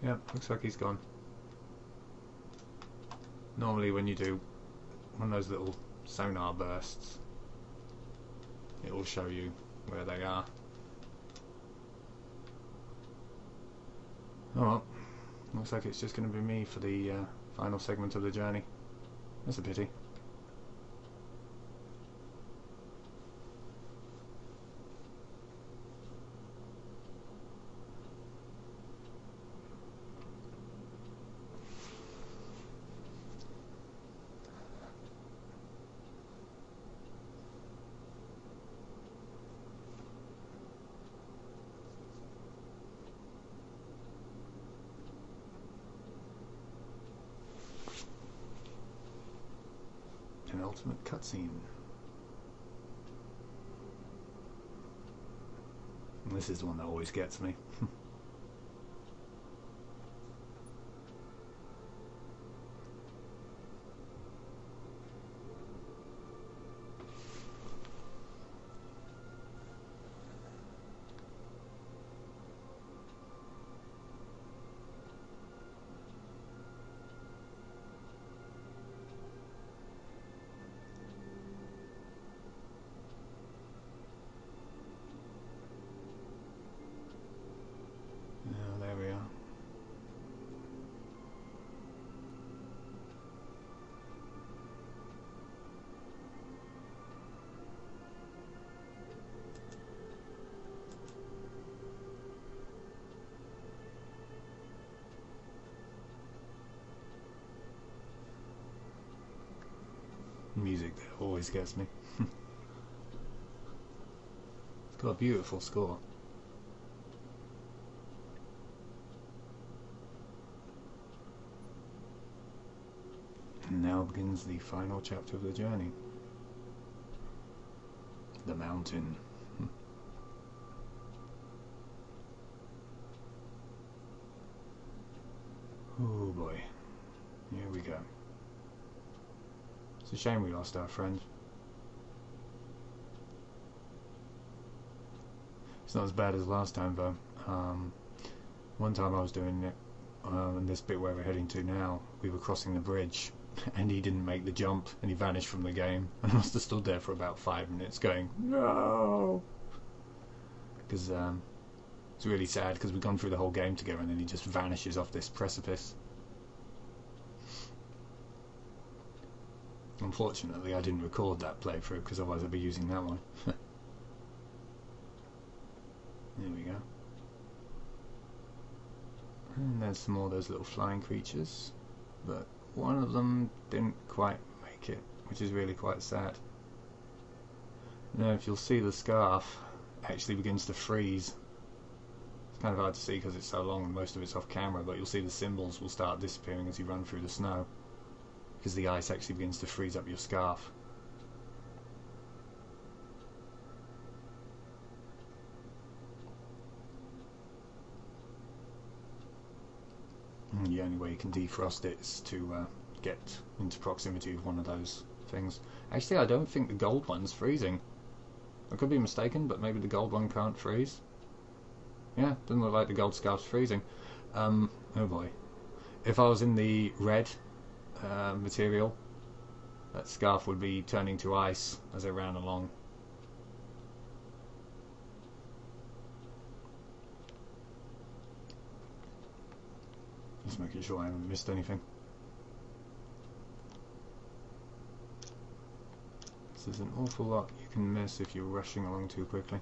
Yep, looks like he's gone. Normally when you do one of those little sonar bursts, it will show you where they are. Oh well, looks like it's just going to be me for the final segment of the journey. That's a pity. Penultimate cutscene. And this is the one that always gets me. There we are. Music that always gets me. It's got a beautiful score. And now begins the final chapter of the journey. The mountain. Oh boy. Here we go. It's a shame we lost our friend. It's not as bad as last time though. One time I was doing it, in this bit where we're heading to now, we were crossing the bridge and he didn't make the jump and he vanished from the game. I must have stood there for about 5 minutes going, no! Because it's really sad because we've gone through the whole game together and then he just vanishes off this precipice. Unfortunately I didn't record that playthrough because otherwise I'd be using that one. There we go. And there's some more of those little flying creatures, but one of them didn't quite make it, which is really quite sad. Now if you'll see, the scarf actually begins to freeze. It's kind of hard to see because it's so long and most of it's off camera, but you'll see the symbols will start disappearing as you run through the snow, because the ice actually begins to freeze up your scarf. And the only way you can defrost it is to get into proximity of one of those things. Actually, I don't think the gold one's freezing. I could be mistaken, but maybe the gold one can't freeze. Yeah, doesn't look like the gold scarf's freezing. Oh boy. If I was in the red material, that scarf would be turning to ice as I ran along. Just making sure I haven't missed anything. There's an awful lot you can miss if you're rushing along too quickly.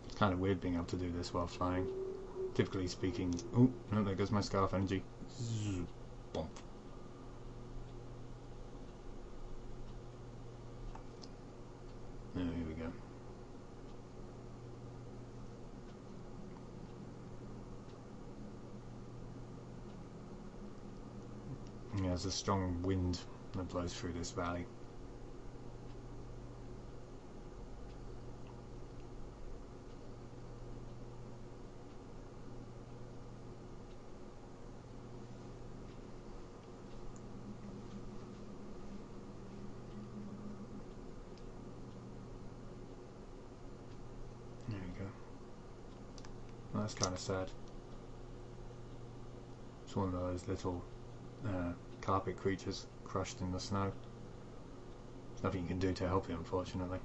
It's kind of weird being able to do this while flying. Typically speaking... Oh, no, there goes my scarf energy. Zzz, bump. Here we go. there's a strong wind that blows through this valley. There you go. Well, that's kind of sad. It's one of those little carpet creatures crushed in the snow. There's nothing you can do to help it, unfortunately.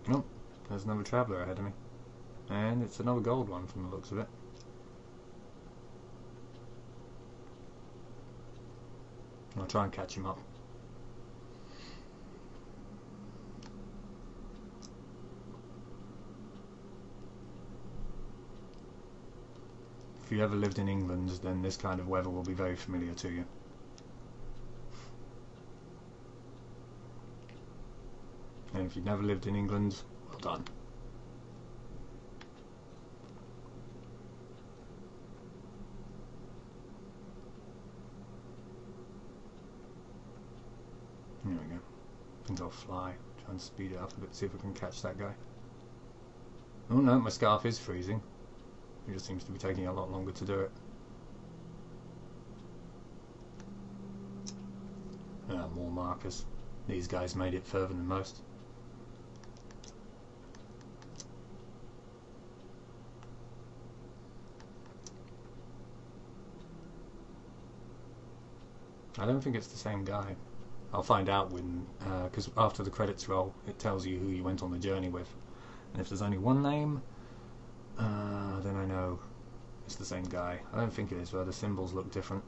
Oh, there's another traveller ahead of me. And it's another gold one from the looks of it. I'll try and catch him up. If you ever lived in England, then this kind of weather will be very familiar to you. And if you've never lived in England, well done. There we go. I think I'll fly. Try and speed it up a bit, see if I can catch that guy. Oh no, my scarf is freezing. It just seems to be taking a lot longer to do it. More markers. These guys made it further than most. I don't think it's the same guy. I'll find out when, because after the credits roll, it tells you who you went on the journey with. And if there's only one name, then I know it's the same guy. I don't think it is, though. The symbols look different.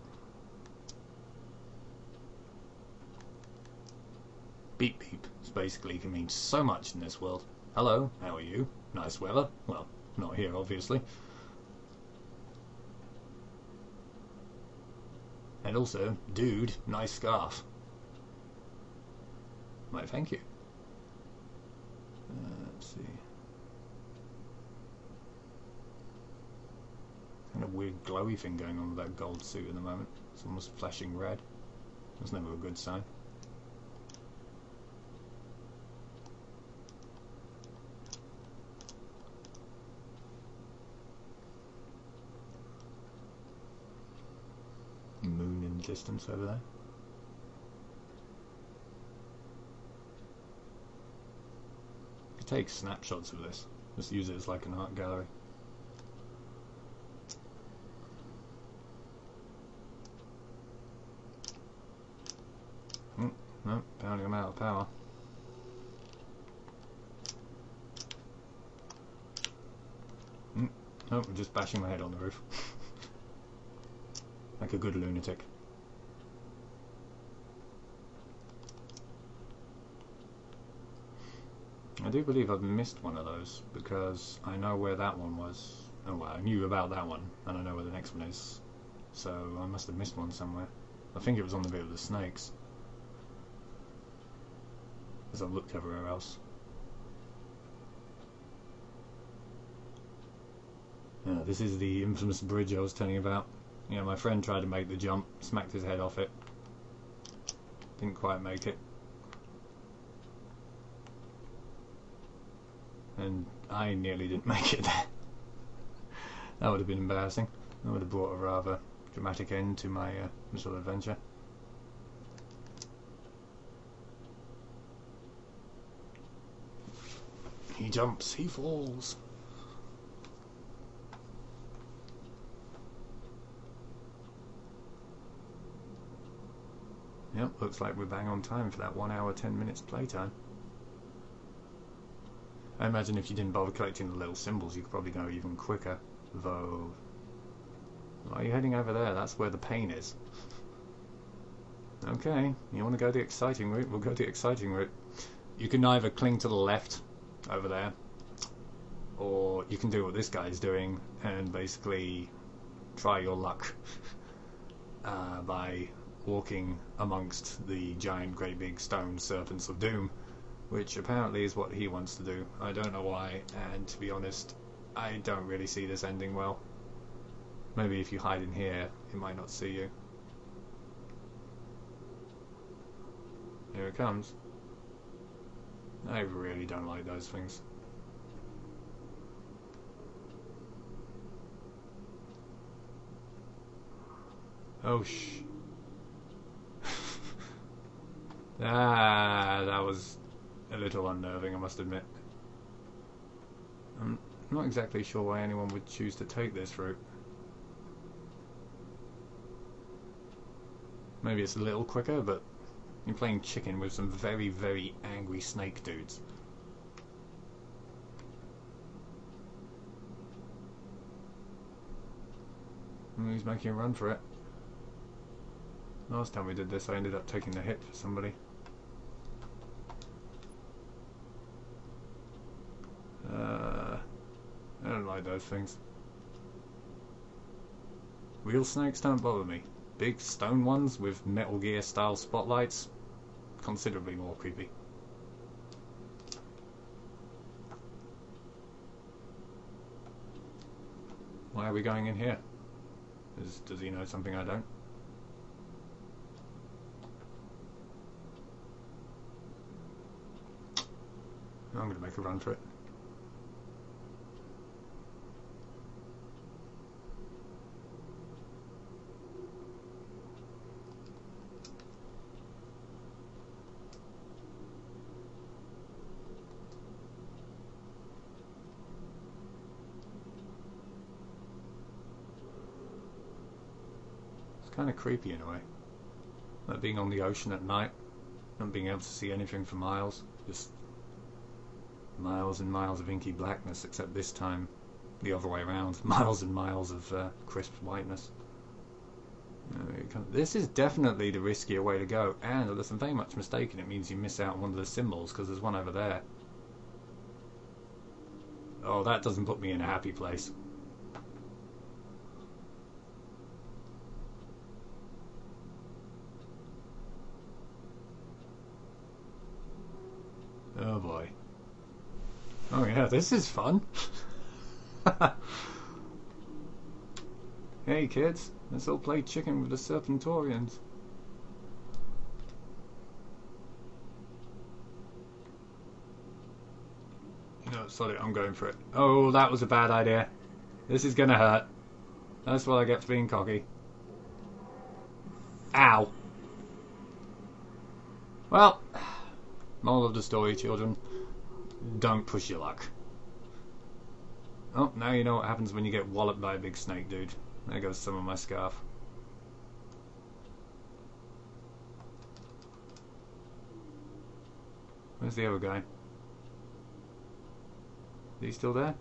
Beep beep basically can mean so much in this world. Hello, how are you? Nice weather? Well, not here, obviously. And also, dude, nice scarf. Why, thank you. Let's see. Kind of weird glowy thing going on with that gold suit at the moment. It's almost flashing red. That's never a good sign. Moon in the distance over there. You could take snapshots of this. Just use it as like an art gallery. No, apparently I'm out of power. Oh, I'm just bashing my head on the roof. Like a good lunatic. I do believe I've missed one of those, because I know where that one was. Oh well, I knew about that one, and I know where the next one is. So I must have missed one somewhere. I think it was on the bit of the snakes. As I've looked everywhere else. Yeah, this is the infamous bridge I was telling you about. Yeah, my friend tried to make the jump, smacked his head off it. Didn't quite make it. And I nearly didn't make it there. That would have been embarrassing. That would have brought a rather dramatic end to my little adventure. He jumps, he falls. Yep, looks like we're bang on time for that 1 hour 10 minutes playtime. I imagine if you didn't bother collecting the little symbols, you could probably go even quicker. Though, why are you heading over there? That's where the pain is. Okay, you want to go the exciting route? We'll go the exciting route. You can either cling to the left over there, or you can do what this guy is doing and basically try your luck by walking amongst the giant great big stone serpents of doom which apparently is what he wants to do. I don't know why, and to be honest, I don't really see this ending well. Maybe if you hide in here, it might not see you. Here it comes. I really don't like those things. Oh that was a little unnerving, I must admit. I'm not exactly sure why anyone would choose to take this route. Maybe it's a little quicker, but you're playing chicken with some very, very angry snake dudes. And he's making a run for it. Last time we did this, I ended up taking the hit for somebody. I don't like those things. Real snakes don't bother me. Big stone ones with Metal Gear style spotlights, considerably more creepy. Why are we going in here? Does he know something I don't? I'm going to make a run for it. It's kind of creepy in a way. Like being on the ocean at night, not being able to see anything for miles, just miles and miles of inky blackness, except this time the other way around, miles and miles of crisp whiteness. This is definitely the riskier way to go, and unless I'm very much mistaken, it means you miss out on one of the symbols, because there's one over there. Oh, that doesn't put me in a happy place. Oh boy. Oh yeah, this is fun. Hey kids, let's all play chicken with the Serpentorians. You know, sorry, I'm going for it. Oh, that was a bad idea. This is gonna hurt. That's what I get for being cocky. Ow. Well, moral of the story, children. Don't push your luck. Oh, now you know what happens when you get walloped by a big snake, dude. There goes some of my scarf. Where's the other guy? Is he still there?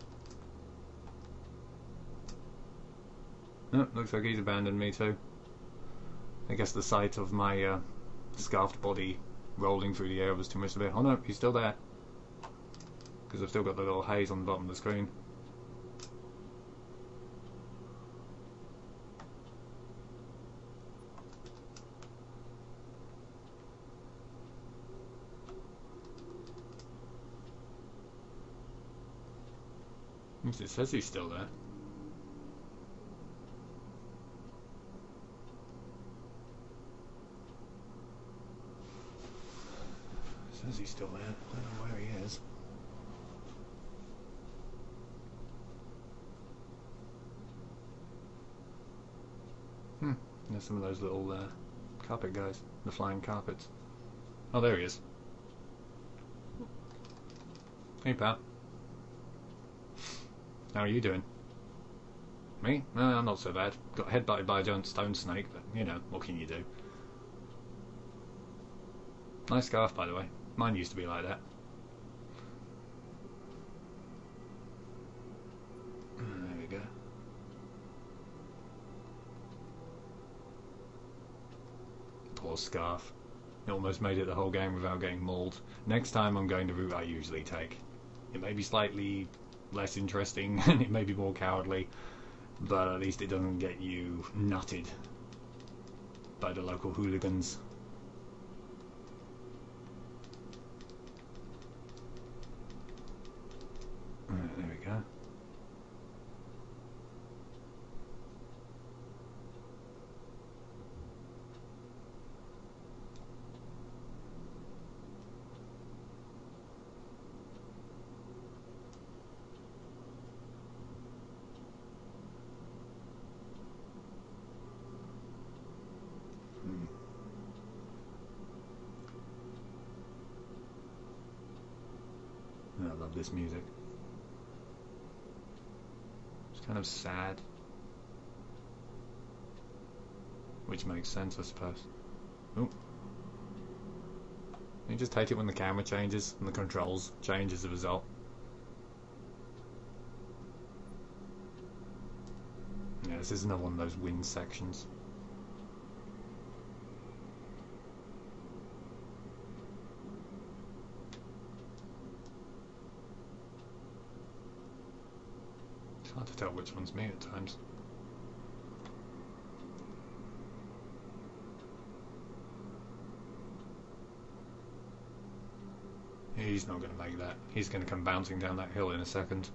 No, looks like he's abandoned me too. I guess the sight of my scarfed body rolling through the air was too much to bear. Oh no, he's still there. Because I've still got the little haze on the bottom of the screen. It says he's still there. It says he's still there. I don't know where he is. There's some of those little carpet guys, the flying carpets. Oh, there he is. Hey, pal. How are you doing? Me? I'm not so bad. Got headbutted by a giant stone snake, but, you know, what can you do? Nice scarf, by the way. Mine used to be like that. There we go. Poor scarf. It almost made it the whole game without getting mauled. Next time I'm going the route I usually take. It may be slightly less interesting and it may be more cowardly, but at least it doesn't get you nutted by the local hooligans. Right, there we go. I love this music. It's kind of sad, which makes sense, I suppose. Ooh. You just take it when the camera changes and the controls change as a result. Yeah, this is another one of those wind sections. It's hard to tell which one's me at times. He's not going to make that. He's going to come bouncing down that hill in a second.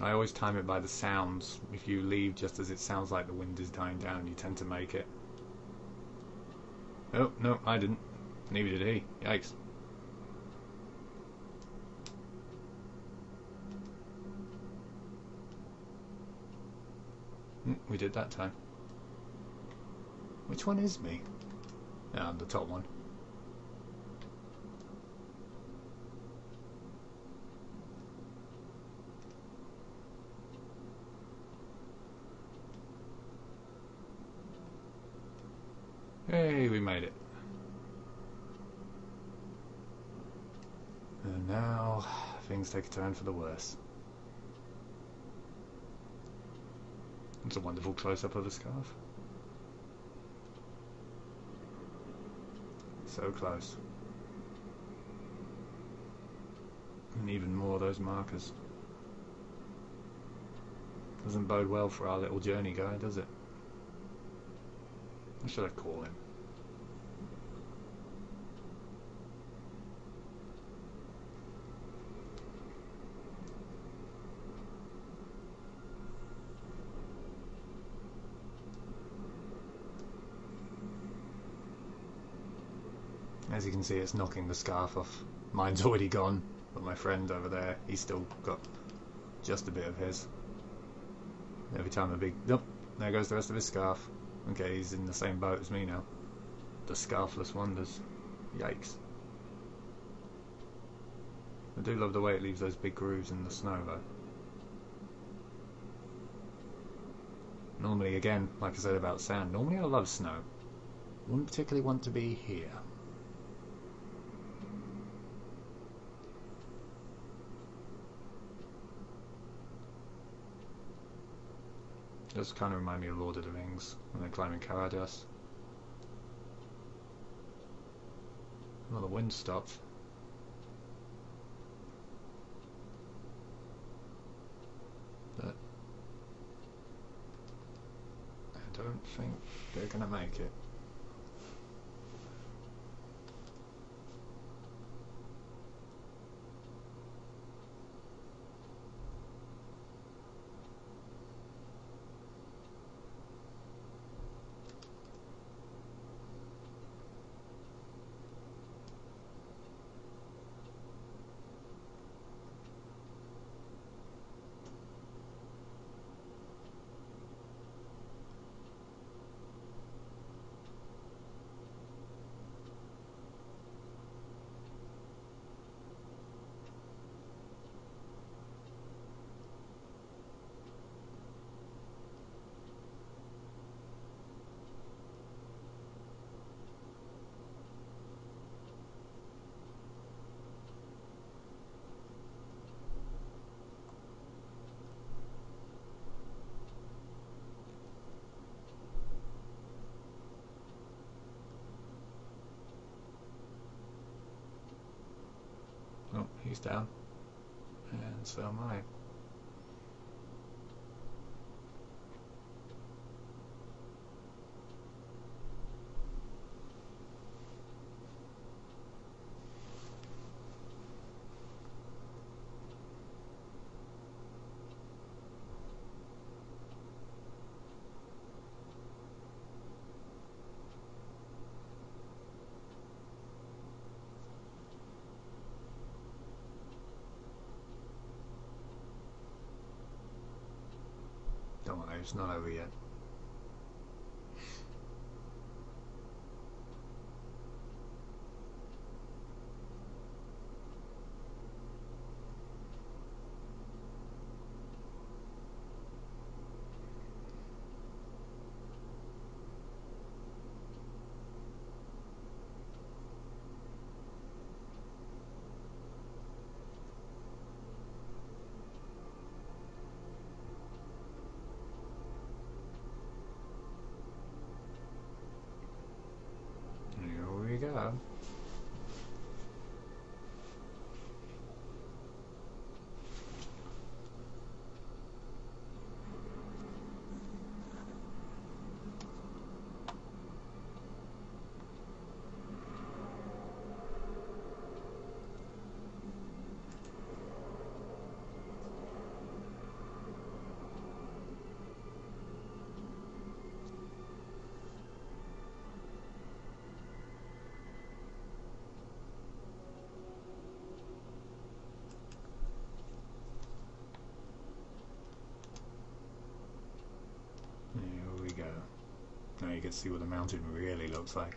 I always time it by the sounds. If you leave just as it sounds like the wind is dying down, you tend to make it. Oh, no, I didn't. Neither did he. Yikes. We did that time. Which one is me? Ah, the top one. Hey, we made it. And now things take a turn for the worse. It's a wonderful close-up of the scarf. So close. And even more of those markers. Doesn't bode well for our little journey guy, does it? What should I call him? As you can see, it's knocking the scarf off. Mine's already gone, but my friend over there, he's still got just a bit of his. Every time a big... Nope, there goes the rest of his scarf. Okay, he's in the same boat as me now. The scarfless wonders. Yikes. I do love the way it leaves those big grooves in the snow, though. Normally, again, like I said about sand, normally I love snow. Wouldn't particularly want to be here. Does kind of remind me of Lord of the Rings when they're climbing Caradas. Well, the wind stopped. But I don't think they're gonna make it. He's down. And so am I. Don't worry, it's not over yet. Here we go. Here we go. Now you can see what the mountain really looks like.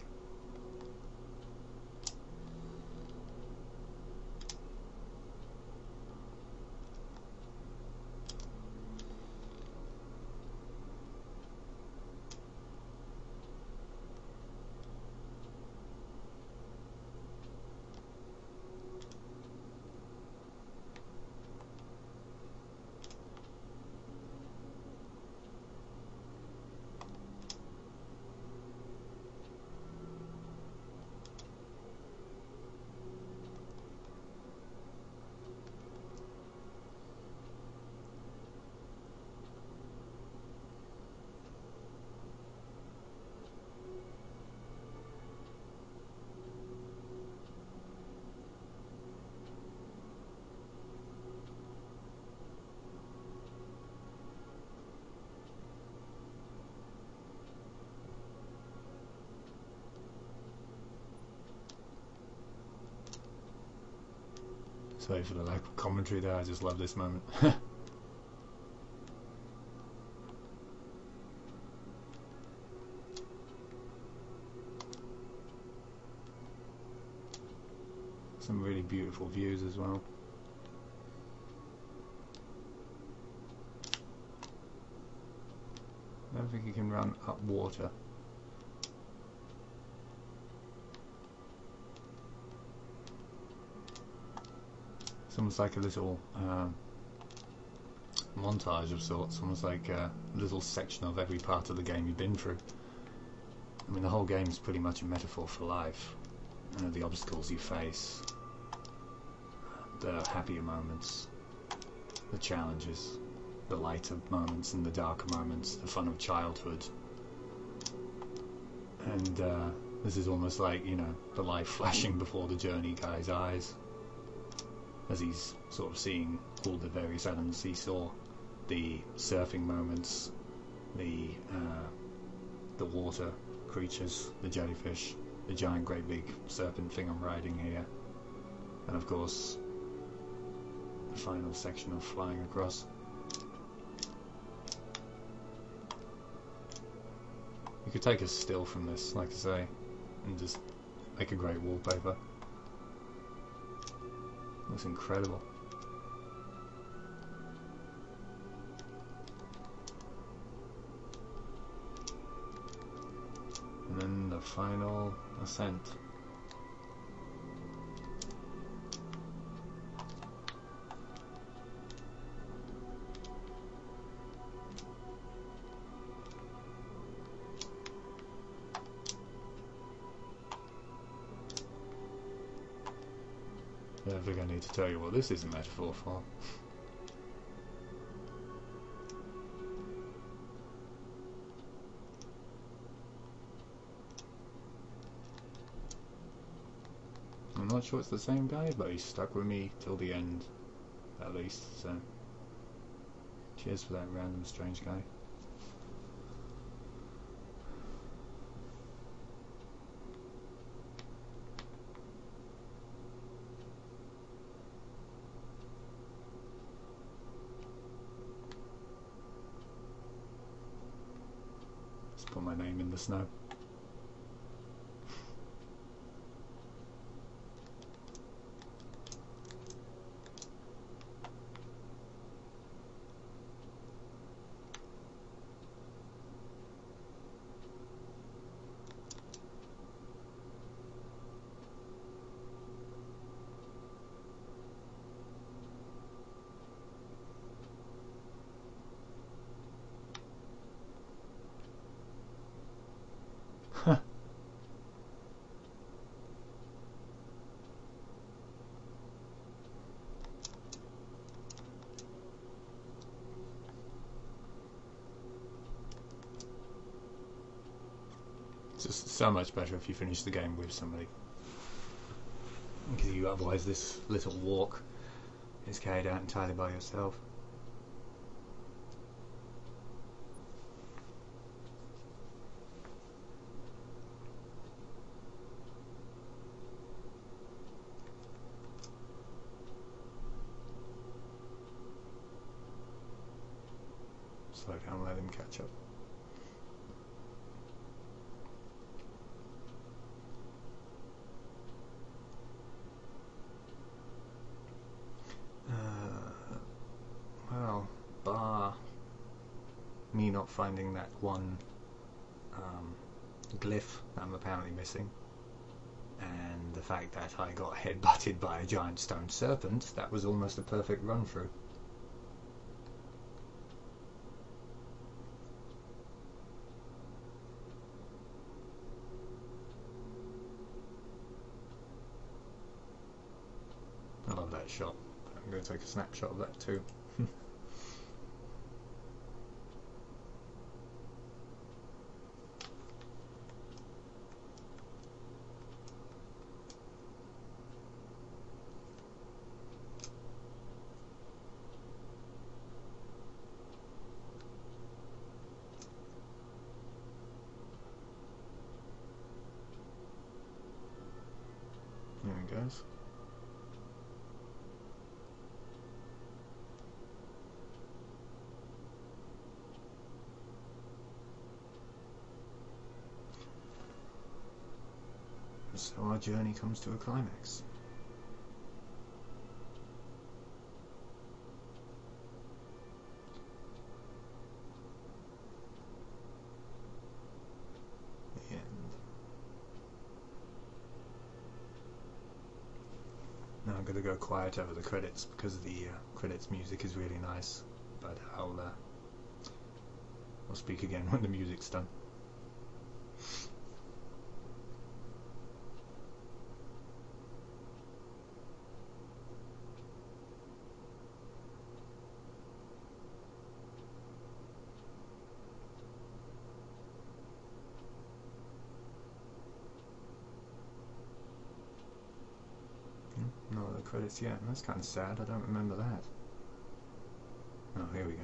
Sorry for the lack of commentary there, I just love this moment. Some really beautiful views as well. I don't think you can run up water. It's almost like a little montage of sorts, almost like a little section of every part of the game you've been through. I mean, the whole game is pretty much a metaphor for life. The obstacles you face, the happier moments, the challenges, the lighter moments and the darker moments, the fun of childhood. And this is almost like, you know, the life flashing before the journey guy's eyes, as he's sort of seeing all the various elements he saw, the surfing moments, the water creatures, the jellyfish, the giant great big serpent thing I'm riding here, and of course the final section of flying across. You could take a still from this, like I say, and just make a great wallpaper. Looks incredible. And then the final ascent. I don't think I need to tell you what this is a metaphor for. I'm not sure it's the same guy, but he stuck with me till the end, at least, so cheers for that random strange guy. Just put my name in the snow. It's just so much better if you finish the game with somebody, because otherwise this little walk is carried out entirely by yourself. Slow down, let him catch up. Well, bar me not finding that one glyph that I'm apparently missing, and the fact that I got headbutted by a giant stone serpent, that was almost a perfect run through. I love that shot. I'm going to take a snapshot of that too. There it goes. So our journey comes to a climax. The end. Now I'm going to go quiet over the credits because the credits music is really nice, but I'll speak again when the music's done. No other credits yet. That's kind of sad. I don't remember that. Oh, here we go.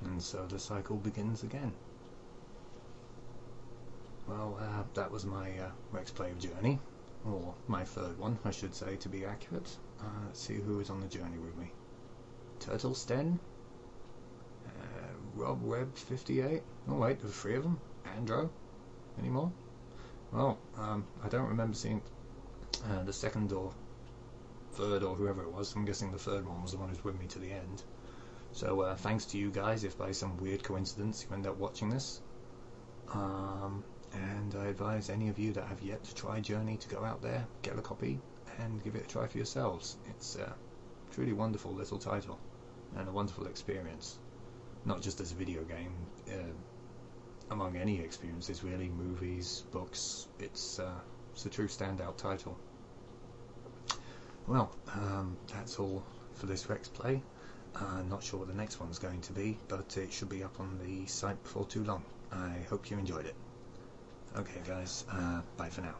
and so the cycle begins again. Well, that was my RexPlay of Journey, or my third one, I should say, to be accurate. Let's see who is on the journey with me. Turtle Sten, Rob Webb 58. Oh wait, there's 3 of them. Andro, any more? Well, I don't remember seeing the second or third or whoever it was. I'm guessing the third one was the one who's with me to the end. So thanks to you guys if by some weird coincidence you end up watching this. And I advise any of you that have yet to try Journey to go out there, get a copy, and give it a try for yourselves. It's a truly wonderful little title, and a wonderful experience. Not just as a video game, among any experiences really, movies, books, it's a true standout title. Well, that's all for this RexPlay. Not sure what the next one's going to be, but it should be up on the site before too long. I hope you enjoyed it. Okay guys, bye for now.